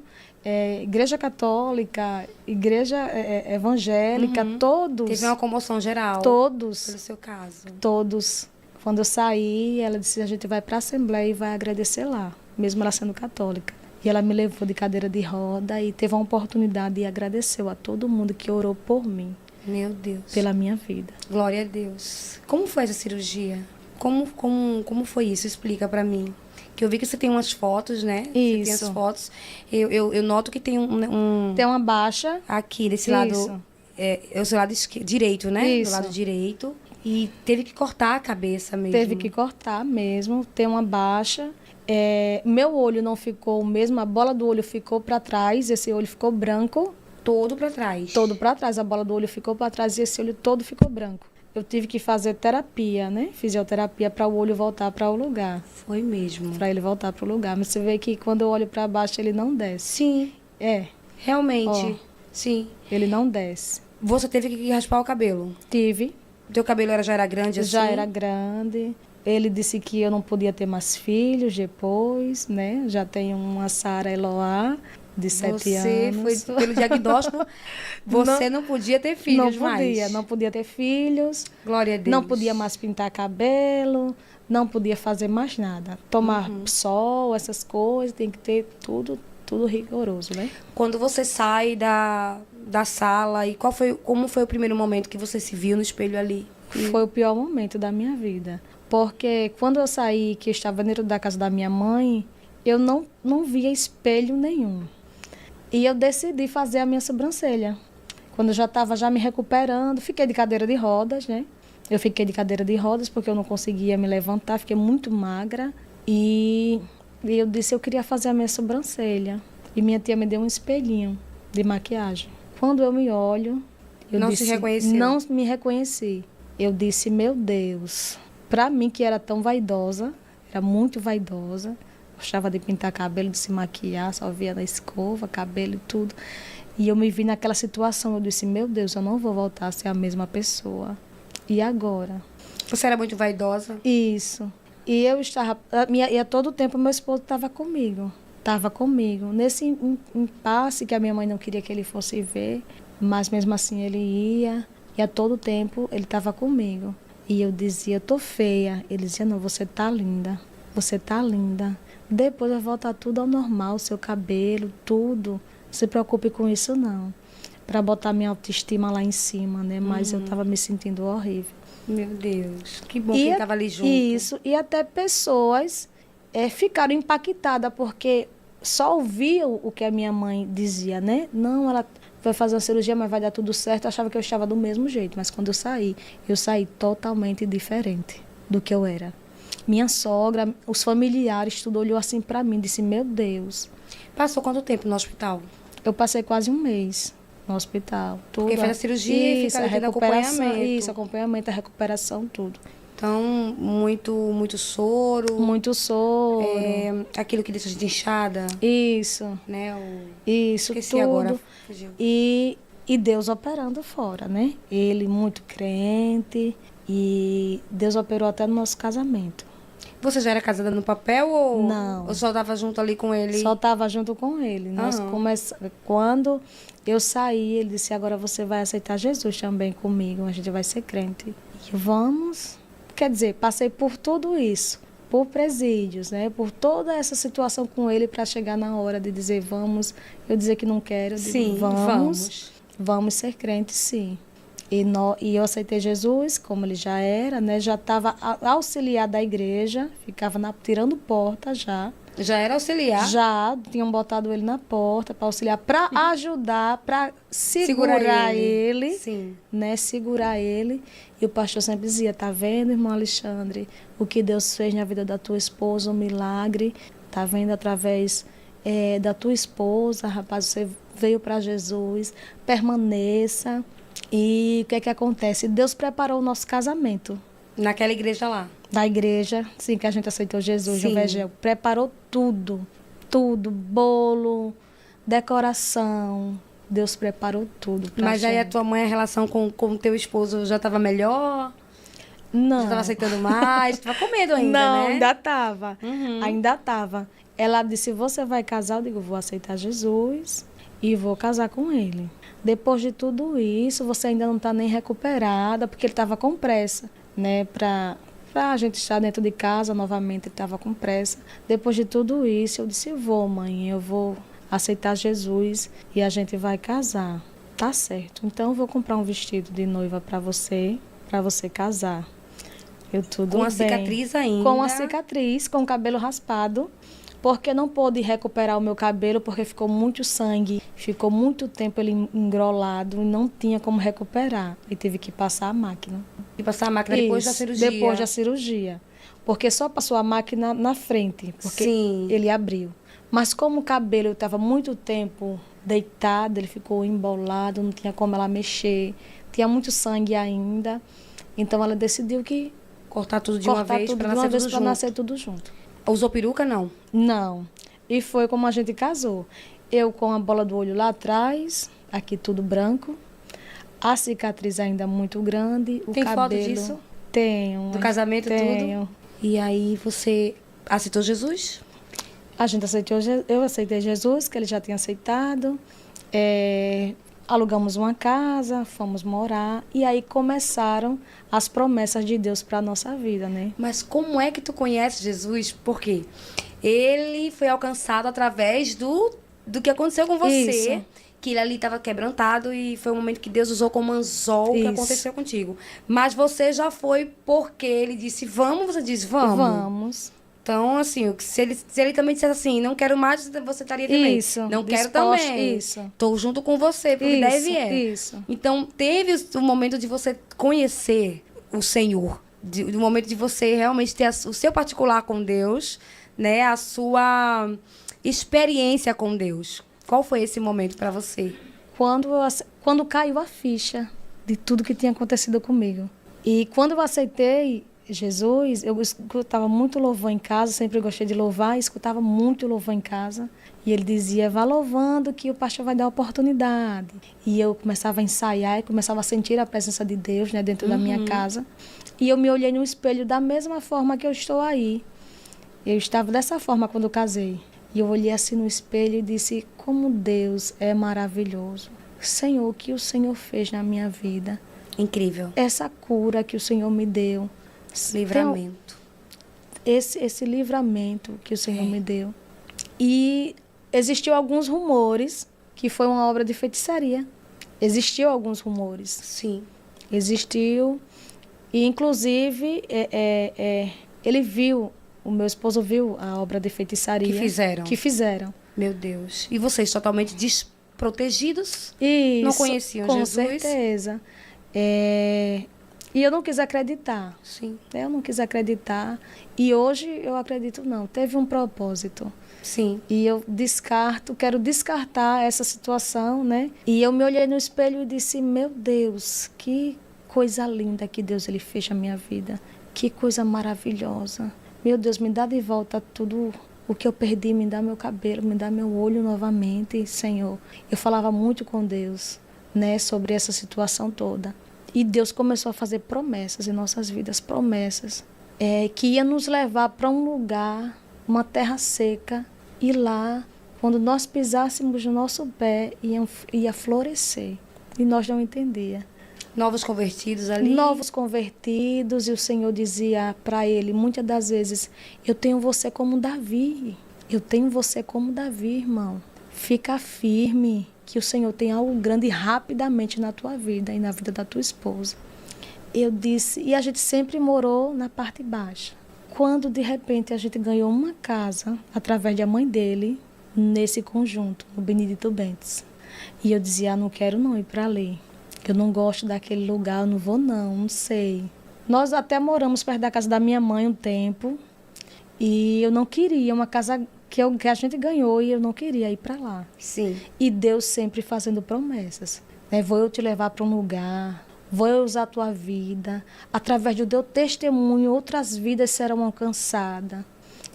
igreja católica, igreja evangélica, todos... Teve uma comoção geral. Todos. Pelo seu caso. Todos. Quando eu saí, ela disse, a gente vai para a Assembleia e vai agradecer lá, mesmo ela sendo católica. E ela me levou de cadeira de roda e teve a oportunidade e agradeceu a todo mundo que orou por mim. Meu Deus. Pela minha vida. Glória a Deus. Como foi essa cirurgia? Como foi isso? Explica pra mim. Que eu vi que você tem umas fotos, né? Isso. Você tem as fotos. Eu noto que tem Tem uma baixa. Aqui, desse Isso. lado... É o seu lado direito, né? Isso. Do lado direito. E teve que cortar a cabeça mesmo. Teve que cortar mesmo. Tem uma baixa. Meu olho não ficou o mesmo. A bola do olho ficou para trás. Esse olho ficou branco. Todo pra trás. Todo para trás. A bola do olho ficou para trás e esse olho todo ficou branco. Eu tive que fazer terapia, né? Fisioterapia para o olho voltar para o lugar. Foi mesmo. Para ele voltar para o lugar. Mas você vê que quando eu olho para baixo, ele não desce. Sim. Realmente. Sim. Ele não desce. Você teve que raspar o cabelo? Tive. O teu cabelo já era grande assim? Já era grande. Ele disse que eu não podia ter mais filhos depois, né? Já tenho uma Sara Eloá, de 7 anos. Você foi pelo diagnóstico, você não podia ter filhos mais. Não podia ter filhos. Glória a Deus. Não podia mais pintar cabelo, não podia fazer mais nada. Tomar sol, essas coisas, tem que ter tudo rigoroso, né? Quando você sai da sala, e como foi o primeiro momento que você se viu no espelho ali? Foi o pior momento da minha vida. Porque quando eu saí, que eu estava dentro da casa da minha mãe, eu não via espelho nenhum. E eu decidi fazer a minha sobrancelha. Quando eu já estava me recuperando, fiquei de cadeira de rodas, né? Eu fiquei de cadeira de rodas porque eu não conseguia me levantar, fiquei muito magra. E eu disse, eu queria fazer a minha sobrancelha. E minha tia me deu um espelhinho de maquiagem. Quando eu me olho, eu não disse, se reconheceu? Não me reconheci. Eu disse, meu Deus, para mim que era tão vaidosa, era muito vaidosa, gostava de pintar cabelo, de se maquiar, só via na escova, cabelo e tudo. E eu me vi naquela situação, eu disse, meu Deus, eu não vou voltar a ser a mesma pessoa. E agora? Você era muito vaidosa? Isso. E eu estava, e a todo tempo meu esposo estava comigo. Nesse impasse que a minha mãe não queria que ele fosse ver, mas mesmo assim ele ia, e a todo tempo ele estava comigo. E eu dizia, eu tô feia. Ele dizia, não, você tá linda. Você tá linda. Depois vai voltar tudo ao normal, seu cabelo, tudo. Não se preocupe com isso, não. Para botar minha autoestima lá em cima, né? Mas eu tava me sentindo horrível. Meu Deus, que bom que ele tava ali junto. Isso, e até pessoas ficaram impactadas, porque só ouviam o que a minha mãe dizia, né? Não, ela vai fazer uma cirurgia, mas vai dar tudo certo. Eu achava que eu estava do mesmo jeito, mas quando eu saí totalmente diferente do que eu era. Minha sogra, os familiares, tudo olhou assim para mim, disse, meu Deus. Passou quanto tempo no hospital? Eu passei quase um mês no hospital. Tudo. Porque faz a cirurgia e fica ali no acompanhamento. Isso, acompanhamento, a recuperação, tudo. Então, muito soro. Muito soro. Aquilo que deixa a gente inchada. Isso. Né? Isso, Esqueci tudo. agora. Fugiu. E Deus operando fora, né? Ele muito crente e Deus operou até no nosso casamento. Você já era casada no papel ou não? Ou só estava junto ali com ele? Só estava junto com ele. Quando eu saí, ele disse, agora você vai aceitar Jesus também comigo, a gente vai ser crente. E vamos. Quer dizer, passei por tudo isso, por presídios, né? Por toda essa situação com ele para chegar na hora de dizer vamos. Eu dizer que não quero, eu digo, sim, vamos ser crentes, sim. E eu aceitei Jesus, como ele já era, né? Já estava auxiliar da igreja, ficava tirando porta já. Já era auxiliar? Já, tinham botado ele na porta para auxiliar, para ajudar, para segurar ele. Sim. Né? Segurar ele. E o pastor sempre dizia, tá vendo, irmão Alexandre, o que Deus fez na vida da tua esposa, um milagre. Tá vendo através da tua esposa, rapaz, você veio para Jesus, permaneça. E o que é que acontece? Deus preparou o nosso casamento. Naquela igreja lá. Da igreja, sim, que a gente aceitou Jesus no Vegel. Preparou tudo. Tudo. Bolo, decoração. Deus preparou tudo pra Mas gente. aí a tua mãe, a relação com o teu esposo já estava melhor? Não. Já estava aceitando mais? Estava com medo ainda, Não, né? ainda estava. Uhum. Ainda estava. Ela disse, você vai casar? Eu digo, vou aceitar Jesus e vou casar com ele. Depois de tudo isso, você ainda não está nem recuperada, porque ele estava com pressa, né? Para a gente estar dentro de casa novamente, ele estava com pressa. Depois de tudo isso, eu disse, vou, mãe, eu vou aceitar Jesus e a gente vai casar. Tá certo. Então, eu vou comprar um vestido de noiva para você casar. Eu tudo Com a bem. cicatriz ainda? Com a cicatriz, com o cabelo raspado, porque não pude recuperar o meu cabelo, porque ficou muito sangue, ficou muito tempo ele engrolado e não tinha como recuperar. E teve que passar a máquina. E passar a máquina depois da cirurgia? Depois da cirurgia. Porque só passou a máquina na frente, porque Sim. ele abriu. Mas como o cabelo estava muito tempo deitado, ele ficou embolado, não tinha como ela mexer, tinha muito sangue ainda. Então ela decidiu que cortar tudo de uma vez para nascer tudo junto. Usou peruca, não? Não. E foi como a gente casou. Eu com a bola do olho lá atrás, aqui tudo branco. A cicatriz ainda muito grande. O Tem cabelo, foto disso? Tenho. Do casamento tenho. tudo? E aí você aceitou Jesus? A gente aceitou, eu aceitei Jesus, que ele já tinha aceitado. Alugamos uma casa, fomos morar. E aí começaram as promessas de Deus para a nossa vida, né? Mas como é que tu conheces Jesus? Por quê? Ele foi alcançado através do que aconteceu com você. Isso. Que ele ali estava quebrantado e foi um momento que Deus usou como anzol o que Isso. aconteceu contigo. Mas você já foi porque ele disse vamos, você disse vamos. Vamos. Então, assim, se ele também dissesse assim, não quero mais, você estaria também. Isso. Não quero Disposta, também. Isso. Tô junto com você, porque Isso, deve é. isso. Então, teve o momento de você conhecer o Senhor. O momento de você realmente ter o seu particular com Deus, né? A sua experiência com Deus. Qual foi esse momento para você? Quando caiu a ficha de tudo que tinha acontecido comigo. E quando eu aceitei Jesus, eu escutava muito louvor em casa, sempre gostei de louvar, escutava muito louvor em casa. E ele dizia, vá louvando que o pastor vai dar oportunidade. E eu começava a ensaiar e começava a sentir a presença de Deus, né, dentro da minha casa. E eu me olhei no espelho da mesma forma que eu estou aí. Eu estava dessa forma quando eu casei. E eu olhei assim no espelho e disse, como Deus é maravilhoso. Senhor, o que o Senhor fez na minha vida. Incrível. Essa cura que o Senhor me deu. Livramento. Esse livramento que o Senhor me deu. E existiu alguns rumores que foi uma obra de feitiçaria. Existiu alguns rumores. Sim. Existiu. E, inclusive, ele viu, o meu esposo viu a obra de feitiçaria. Que fizeram. Que fizeram. Meu Deus. E vocês totalmente desprotegidos? Isso, não conheciam com Jesus? Com certeza. E eu não quis acreditar. Sim. Eu não quis acreditar. E hoje eu acredito não. Teve um propósito. Sim. E eu quero descartar essa situação, né? E eu me olhei no espelho e disse, meu Deus, que coisa linda que Deus ele fez na minha vida. Que coisa maravilhosa. Meu Deus, me dá de volta tudo o que eu perdi, me dá meu cabelo, me dá meu olho novamente, Senhor. Eu falava muito com Deus, né, sobre essa situação toda. E Deus começou a fazer promessas em nossas vidas, promessas que ia nos levar para um lugar, uma terra seca, e lá, quando nós pisássemos no nosso pé, ia florescer. E nós não entendíamos. Novos convertidos ali? Novos convertidos, e o Senhor dizia para ele, muitas das vezes, eu tenho você como Davi. Eu tenho você como Davi, irmão. Fica firme, que o Senhor tem algo grande rapidamente na tua vida e na vida da tua esposa. Eu disse, e a gente sempre morou na parte baixa. Quando, de repente, a gente ganhou uma casa, através da mãe dele, nesse conjunto, no Benedito Bentes. E eu dizia, não quero não ir para ali. Eu não gosto daquele lugar, eu não vou não sei. Nós até moramos perto da casa da minha mãe um tempo. E eu não queria, uma casa que a gente ganhou, e eu não queria ir para lá. Sim. E Deus sempre fazendo promessas. né? Vou eu te levar para um lugar, vou eu usar a tua vida, através do teu testemunho, outras vidas serão alcançadas.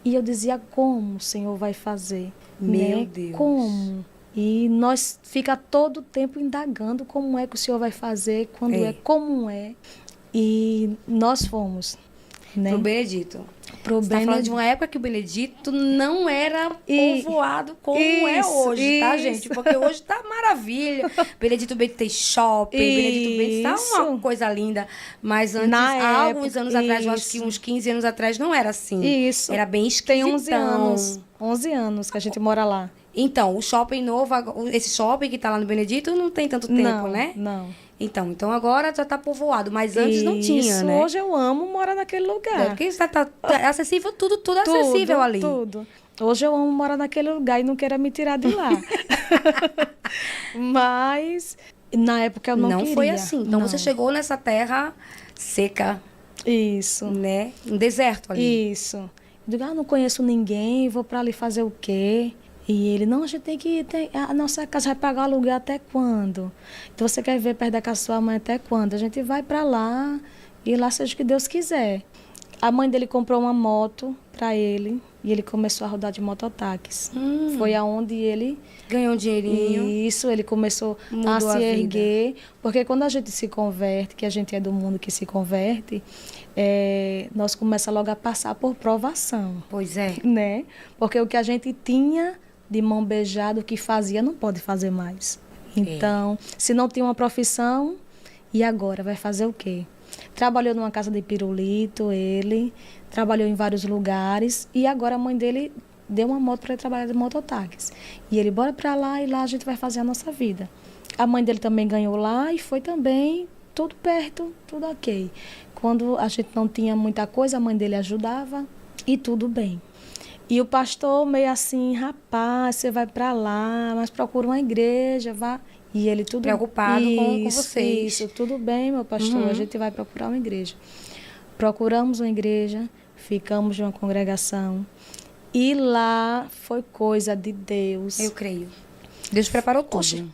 E eu dizia, como o Senhor vai fazer? Meu né? Deus. Como? E nós fica todo o tempo indagando como é que o Senhor vai fazer, quando como é. E nós fomos, né? Pro Benedito. Pro Você tá falando de uma época que o Benedito não era povoado como é hoje, tá, gente? Porque hoje tá maravilha. Benedito Bento tem shopping, Benedito Bento tá uma coisa linda. Mas antes, há alguns anos atrás, eu acho que uns 15 anos atrás, não era assim. Isso. Era bem esquisitão. Tem 11 anos. 11 anos que a gente mora lá. Então, o shopping novo, esse shopping que tá lá no Benedito, não tem tanto tempo, né? Não. Então agora já tá povoado, mas antes não tinha, né? Hoje eu amo morar naquele lugar. Porque é acessível, tudo é acessível ali. Tudo. Hoje eu amo morar naquele lugar e não queira me tirar de lá. Mas na época eu não queria. Não foi assim. Então você chegou nessa terra seca. Isso. Né? Um deserto ali. Isso. Eu digo, não conheço ninguém, vou para ali fazer o quê? E ele, não, a gente tem que ir, a nossa casa vai pagar aluguel até quando? Então você quer ver perto da casa da sua mãe até quando? A gente vai para lá e lá seja o que Deus quiser. A mãe dele comprou uma moto para ele e ele começou a rodar de mototáxis. Foi aonde ele ganhou um dinheirinho. Isso, ele começou a se erguer. Porque quando a gente se converte, que a gente é do mundo que se converte, nós começamos logo a passar por provação. Pois é. Né? Porque o que a gente tinha de mão beijada, o que fazia, não pode fazer mais. Então, se não tinha uma profissão, e agora? Vai fazer o quê? Trabalhou numa casa de pirulito, ele trabalhou em vários lugares, e agora a mãe dele deu uma moto para ele trabalhar de mototáxi. E ele, bora para lá, e lá a gente vai fazer a nossa vida. A mãe dele também ganhou lá, e foi também tudo perto, tudo ok. Quando a gente não tinha muita coisa, a mãe dele ajudava, e tudo bem. E o pastor meio assim, rapaz, você vai para lá, mas procura uma igreja, vá. E ele tudo preocupado com vocês. Isso, tudo bem, meu pastor, a gente vai procurar uma igreja. Procuramos uma igreja, ficamos de uma congregação e lá foi coisa de Deus. Eu creio. Deus preparou tudo. Poxa,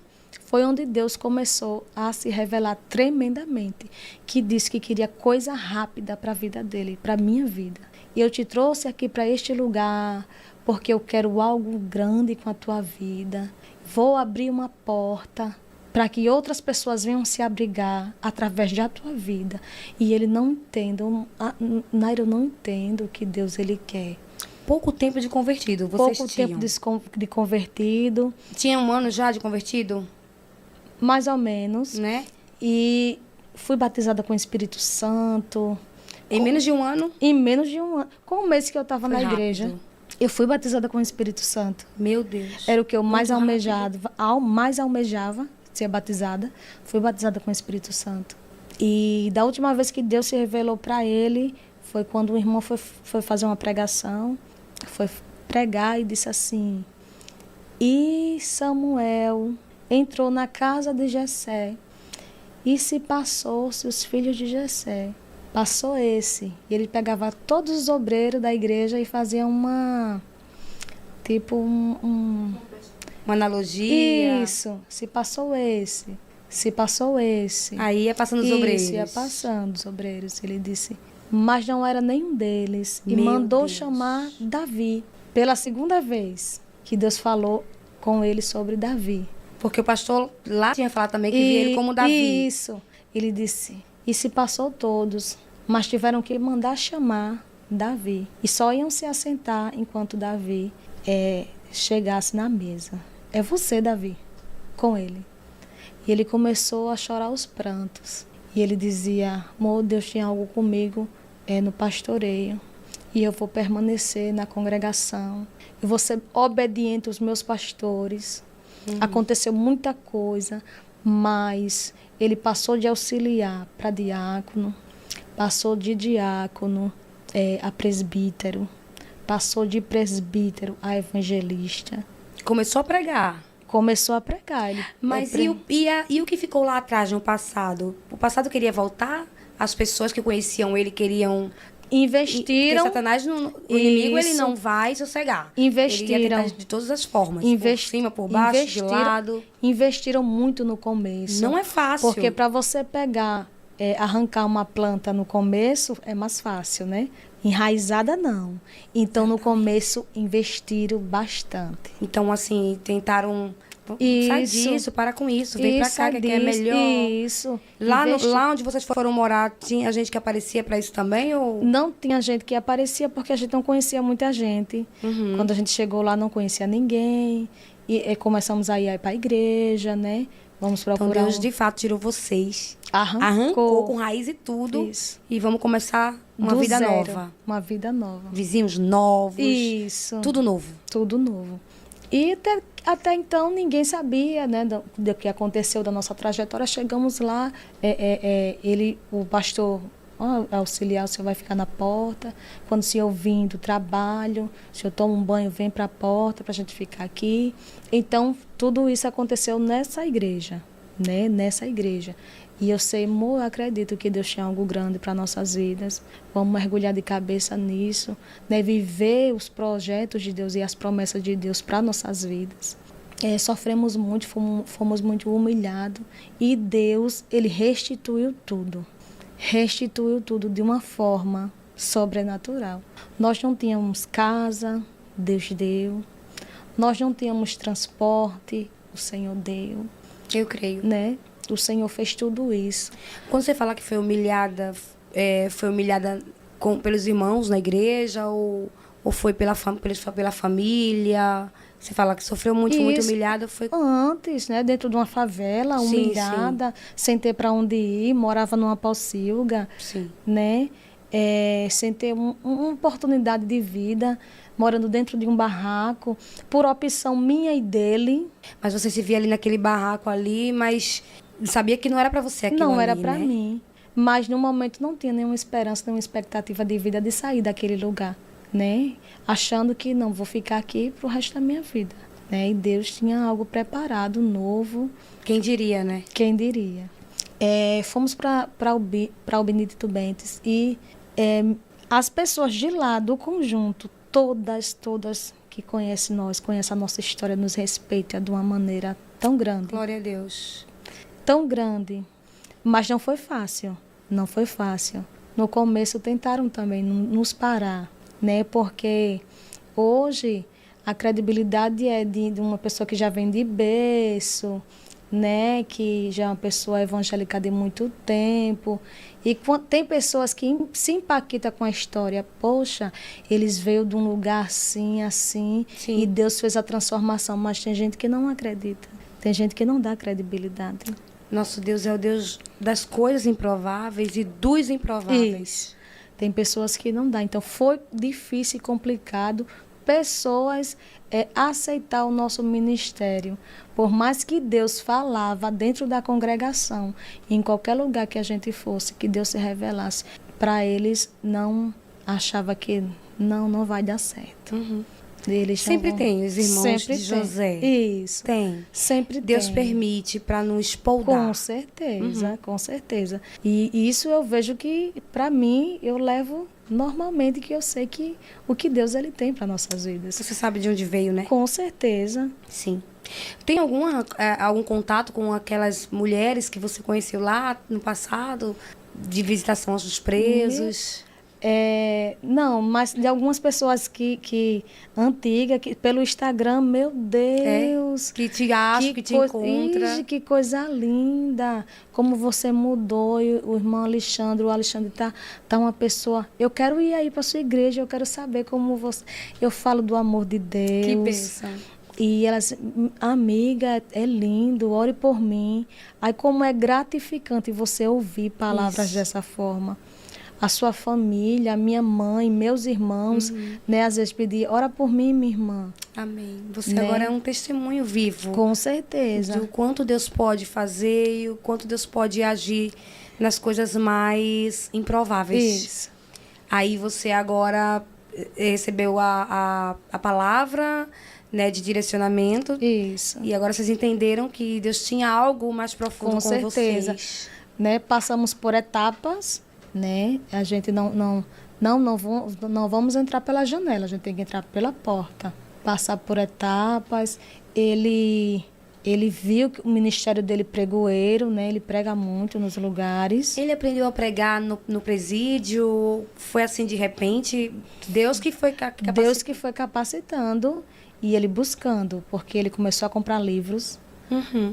foi onde Deus começou a se revelar tremendamente, que disse que queria coisa rápida para a vida dele, para a minha vida. E eu te trouxe aqui para este lugar porque eu quero algo grande com a tua vida. Vou abrir uma porta para que outras pessoas venham se abrigar através da tua vida. E ele não entende, Naira, eu não entendo o que Deus ele quer. Pouco tempo de convertido, vocês Pouco tinham? tempo de convertido. Tinha um ano já de convertido? Mais ou menos. Né? E fui batizada com o Espírito Santo. Em menos de um ano? Em menos de um ano. Com um mês que eu estava na rápido. igreja, eu fui batizada com o Espírito Santo. Meu Deus. Era o que eu mais almejava ser batizada. Fui batizada com o Espírito Santo. E da última vez que Deus se revelou para ele, foi quando o irmão foi fazer uma pregação, foi pregar e disse assim: e Samuel entrou na casa de Jessé e se passou-se os filhos de Jessé. Passou esse. E ele pegava todos os obreiros da igreja e fazia uma analogia. Isso. Se passou esse. Se passou esse. Aí ia passando os obreiros. Isso, ia passando os obreiros. Ele disse, mas não era nenhum deles. E Meu mandou Deus. chamar Davi. Pela segunda vez que Deus falou com ele sobre Davi. Porque o pastor lá tinha falado também que via ele como Davi. Isso. Ele disse, e se passou todos, mas tiveram que mandar chamar Davi. E só iam se assentar enquanto Davi chegasse na mesa. É você, Davi, com ele. E ele começou a chorar os prantos. E ele dizia, amor, Deus tinha algo comigo no pastoreio. E eu vou permanecer na congregação. Eu vou ser obediente aos meus pastores. Aconteceu muita coisa, mas ele passou de auxiliar para diácono, passou de diácono a presbítero, passou de presbítero a evangelista. Começou a pregar. Começou a pregar. Mas e o que ficou lá atrás no passado? O passado queria voltar? As pessoas que conheciam ele queriam Investiram. Porque Satanás, o inimigo, ele não vai sossegar. Investiram. Ele ia tentar de todas as formas. Por cima, por baixo, de lado. Investiram muito no começo. Não é fácil. Porque para você pegar, arrancar uma planta no começo, é mais fácil, né? Enraizada, não. Então, no começo, investiram bastante. Então, assim, tentaram... Sai disso, para com isso, vem pra cá, que é melhor. Isso. Lá onde vocês foram morar, tinha gente que aparecia para isso também? Ou... Não tinha gente que aparecia, porque a gente não conhecia muita gente. Quando a gente chegou lá, não conhecia ninguém. E começamos a ir para a igreja, né? Vamos procurar. Então, Deus, de fato, tirou vocês. Arrancou com raiz e tudo. Isso. E vamos começar uma vida nova. Uma vida nova. Vizinhos novos. Isso. Tudo novo. Tudo novo. E até então ninguém sabia, né, do que aconteceu da nossa trajetória. Chegamos lá, o pastor auxiliar, o senhor vai ficar na porta. Quando o senhor vir do trabalho, o senhor toma um banho, vem para a porta para a gente ficar aqui. Então, tudo isso aconteceu nessa igreja, né, nessa igreja. E eu acredito que Deus tinha algo grande para nossas vidas. Vamos mergulhar de cabeça nisso, né? Viver os projetos de Deus e as promessas de Deus para nossas vidas. Sofremos muito, fomos muito humilhados. E Deus, Ele restituiu tudo. Restituiu tudo de uma forma sobrenatural. Nós não tínhamos casa, Deus deu. Nós não tínhamos transporte, o Senhor deu. Eu creio. Né? O Senhor fez tudo isso. Quando você fala que foi humilhada pelos irmãos na igreja ou foi pela família? Você fala que sofreu muito, foi muito humilhada? Foi antes, né? Dentro de uma favela, humilhada, sem ter para onde ir, morava numa pocilga, né? Sem ter uma oportunidade de vida, morando dentro de um barraco, por opção minha e dele. Mas você se via ali naquele barraco ali, mas sabia que não era para você aquilo ali, não era para né? mim. Mas no momento não tinha nenhuma esperança, nenhuma expectativa de vida de sair daquele lugar, né? Achando que não, vou ficar aqui pro resto da minha vida, né? E Deus tinha algo preparado, novo. Quem diria, né? Quem diria. Fomos para o Benedito Bentes e as pessoas de lá, do conjunto, todas que conhecem nós, conhecem a nossa história, nos respeitam de uma maneira tão grande. Glória a Deus. Tão grande. Mas não foi fácil. Não foi fácil. No começo tentaram também nos parar, né? Porque hoje a credibilidade é de uma pessoa que já vem de berço, né? Que já é uma pessoa evangélica de muito tempo. E tem pessoas que se impactam com a história. Poxa, eles veio de um lugar assim, assim, e Deus fez a transformação. Mas tem gente que não acredita. Tem gente que não dá credibilidade. Nosso Deus é o Deus das coisas improváveis e dos improváveis. Isso. Tem pessoas que não dá. Então, foi difícil e complicado pessoas aceitar o nosso ministério. Por mais que Deus falava dentro da congregação, em qualquer lugar que a gente fosse, que Deus se revelasse, para eles não achava que não vai dar certo. Eles sempre tem os irmãos de José. Isso. Tem. Sempre Deus tem. permite para não espolgar. Com certeza, com certeza. E isso eu vejo que, para mim, eu levo normalmente, que eu sei que o que Deus ele tem para nossas vidas. Você sabe de onde veio, né? Com certeza. Sim. Tem algum contato com aquelas mulheres que você conheceu lá no passado, de visitação aos presos? Não, mas de algumas pessoas que antigas, que pelo Instagram, meu Deus. Que te acham, que te encontra. Ixi, que coisa linda. Como você mudou. E o irmão Alexandre, tá uma pessoa. Eu quero ir aí para sua igreja, eu quero saber como você. Eu falo do amor de Deus. Que bênção. E elas, amiga, é lindo, ore por mim. Aí como é gratificante você ouvir palavras dessa forma. A sua família, a minha mãe, meus irmãos, né? Às vezes pedir, ora por mim, minha irmã. Amém. Você Né? agora é um testemunho vivo. Com certeza. Do quanto Deus pode fazer e o quanto Deus pode agir nas coisas mais improváveis. Isso. Aí você agora recebeu a palavra, né, de direcionamento. Isso. E agora vocês entenderam que Deus tinha algo mais profundo com certeza. vocês. Né? Passamos por etapas, né? A gente não não vamos entrar pela janela, a gente tem que entrar pela porta, passar por etapas. Ele viu que o ministério dele pregoeiro, né? Ele prega muito nos lugares. Ele aprendeu a pregar no presídio? Foi assim de repente? Deus que foi capacitando? Deus que foi capacitando e ele buscando, porque ele começou a comprar livros.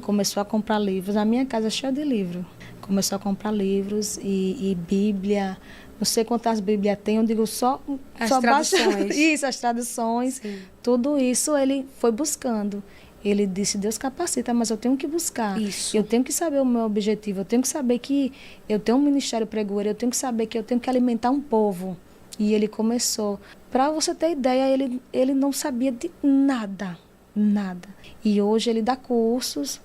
Começou a comprar livros. A minha casa é cheia de livros. Começou a comprar livros e Bíblia. Não sei quantas Bíblias tem, eu digo só traduções. Isso, as traduções. Sim. Tudo isso ele foi buscando. Ele disse, Deus capacita, mas eu tenho que buscar. Isso. Eu tenho que saber o meu objetivo. Eu tenho que saber que eu tenho um ministério pregoeiro. Eu tenho que saber que eu tenho que alimentar um povo. E ele começou. Para você ter ideia, ele não sabia de nada. Nada. E hoje ele dá cursos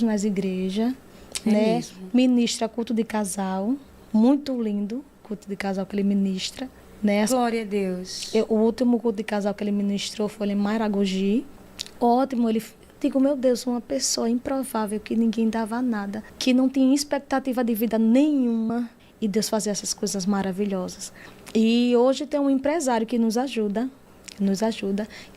nas igrejas. Né? Mesmo. Ministra culto de casal. Muito lindo o culto de casal que ele ministra. Né? Glória a Deus. O último culto de casal que ele ministrou foi em Maragogi. Ótimo, digo, meu Deus, uma pessoa improvável que ninguém dava nada, que não tinha expectativa de vida nenhuma, e Deus fazia essas coisas maravilhosas. E hoje tem um empresário que nos ajuda,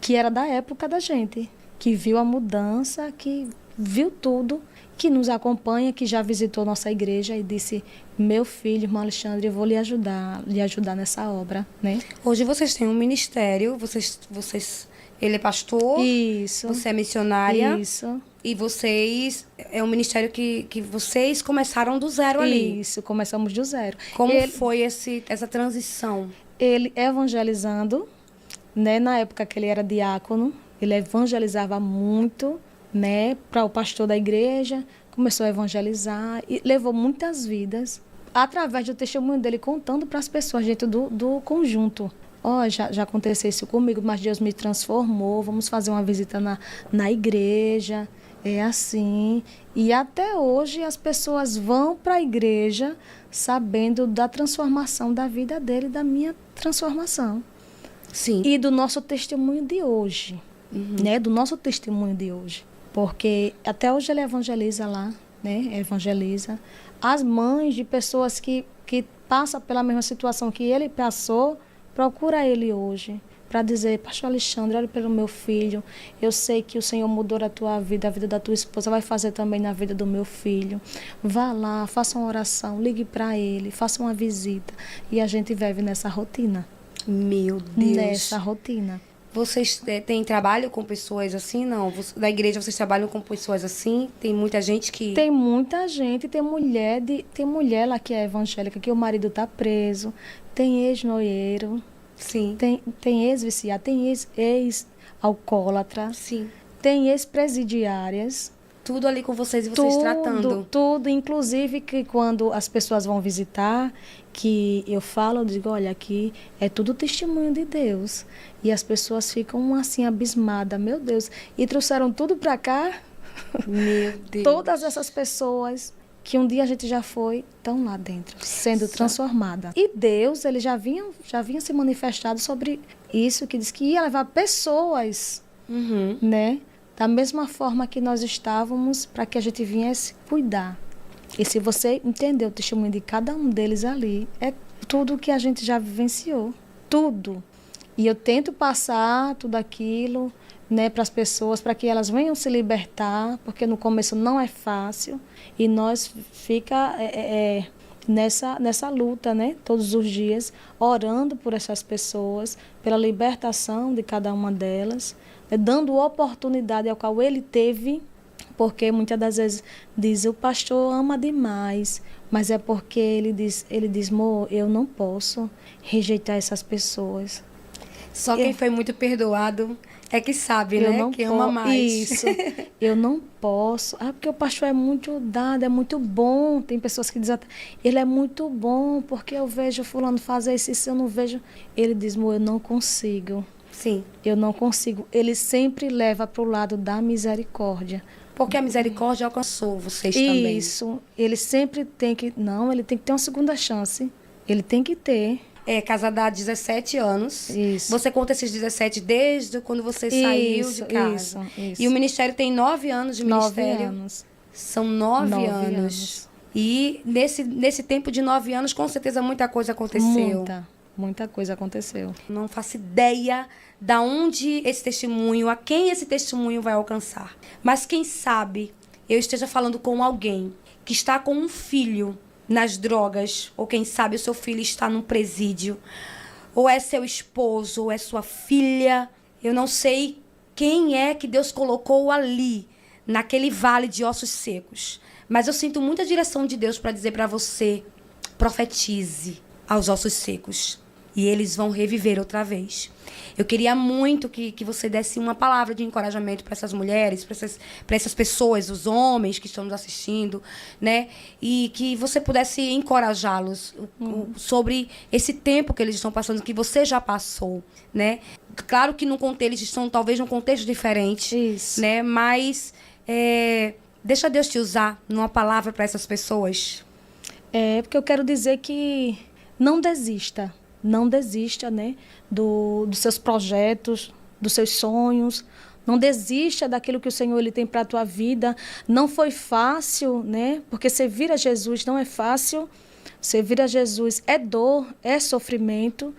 que era da época da gente, que viu a mudança, que viu tudo, que nos acompanha, que já visitou nossa igreja e disse, meu filho, irmão Alexandre, eu vou lhe ajudar nessa obra, né? Hoje vocês têm um ministério, ele é pastor, isso, você é missionária. Isso. E vocês, é um ministério que vocês começaram do zero ali. Isso, começamos do zero. Como foi essa transição? Ele evangelizando, né? Na época que ele era diácono, ele evangelizava muito, né? Para o pastor da igreja, começou a evangelizar e levou muitas vidas através do testemunho dele, contando para as pessoas dentro do conjunto. Já aconteceu isso comigo, mas Deus me transformou, vamos fazer uma visita na igreja, é assim. E até hoje as pessoas vão para a igreja sabendo da transformação da vida dele, da minha transformação. Sim. E do nosso testemunho de hoje, né? Do nosso testemunho de hoje. Porque até hoje ele evangeliza lá, né? Evangeliza. As mães de pessoas que passam pela mesma situação que ele passou, procura ele hoje para dizer, pastor Alexandre, olha pelo meu filho, eu sei que o Senhor mudou a tua vida, a vida da tua esposa, vai fazer também na vida do meu filho. Vá lá, faça uma oração, ligue para ele, faça uma visita. E a gente vive nessa rotina. Meu Deus. Nessa rotina. Vocês têm trabalho com pessoas assim, não? Da igreja vocês trabalham com pessoas assim? Tem muita gente que... Tem muita gente, tem mulher lá que é evangélica, que o marido está preso, tem ex-noieiro, sim, tem ex-viciado, tem ex-alcoólatra, sim, tem ex-presidiárias. Tudo ali com vocês e vocês tratando. Tudo, inclusive que quando as pessoas vão visitar, que eu falo, eu digo, olha, aqui é tudo testemunho de Deus. E as pessoas ficam assim, abismadas, meu Deus. E trouxeram tudo para cá. Meu Deus. Todas essas pessoas que um dia a gente já foi, estão lá dentro, sendo transformadas. E Deus, ele já vinha se manifestado sobre isso, que diz que ia levar pessoas, né? Da mesma forma que nós estávamos, para que a gente viesse cuidar. E se você entender o testemunho de cada um deles ali, é tudo que a gente já vivenciou. Tudo. E eu tento passar tudo aquilo, né, para as pessoas, para que elas venham se libertar, porque no começo não é fácil. E nós fica nessa luta, né, todos os dias, orando por essas pessoas, pela libertação de cada uma delas, dando oportunidade ao qual ele teve, porque muitas das vezes diz, o pastor ama demais, mas é porque ele diz, amor, eu não posso rejeitar essas pessoas. Só quem foi muito perdoado é que sabe, né? Que ama mais. Isso. Eu não posso. Porque o pastor é muito dado, é muito bom. Tem pessoas que dizem, ele é muito bom, porque eu vejo fulano fazer isso, eu não vejo. Ele diz, amor, eu não consigo. Sim. Eu não consigo. Ele sempre leva para o lado da misericórdia. Porque a misericórdia alcançou vocês também. Isso. Ele sempre tem que... Não, ele tem que ter uma segunda chance. Ele tem que ter. É, casada há 17 anos. Isso. Você conta esses 17 desde quando você saiu de casa. Isso. E o ministério tem 9 anos de ministério. 9 anos. São 9 anos. E nesse tempo de 9 anos, com certeza muita coisa aconteceu. Muita coisa aconteceu. Não faço ideia da onde esse testemunho, a quem esse testemunho vai alcançar. Mas quem sabe eu esteja falando com alguém que está com um filho nas drogas, ou quem sabe o seu filho está num presídio, ou é seu esposo, ou é sua filha. Eu não sei quem é que Deus colocou ali, naquele vale de ossos secos. Mas eu sinto muita direção de Deus para dizer para você, profetize aos ossos secos. E eles vão reviver outra vez. Eu queria muito que você desse uma palavra de encorajamento para essas mulheres, para essas pessoas, os homens que estão nos assistindo, né? E que você pudesse encorajá-los sobre esse tempo que eles estão passando, que você já passou, né? Claro que eles estão talvez num contexto diferente, Isso. né? Mas deixa Deus te usar numa palavra para essas pessoas. Porque eu quero dizer que não desista. Não desista, né, dos seus projetos, dos seus sonhos. Não desista daquilo que o Senhor ele tem para a tua vida. Não foi fácil, né? Porque servir a Jesus não é fácil. Servir a Jesus é dor, é sofrimento.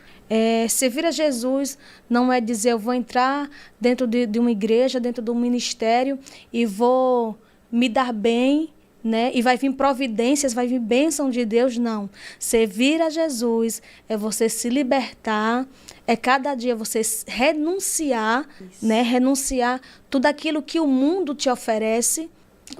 Servir a Jesus não é dizer eu vou entrar dentro de uma igreja, dentro de um ministério e vou me dar bem, né? E vai vir providências, vai vir bênção de Deus, não. Servir a Jesus é você se libertar, é cada dia você renunciar, né? Renunciar tudo aquilo que o mundo te oferece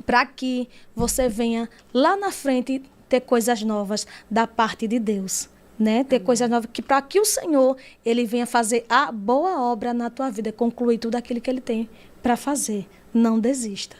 para que você venha lá na frente ter coisas novas da parte de Deus, né? Ter coisas novas para que o Senhor ele venha fazer a boa obra na tua vida, concluir tudo aquilo que ele tem para fazer. Não desista.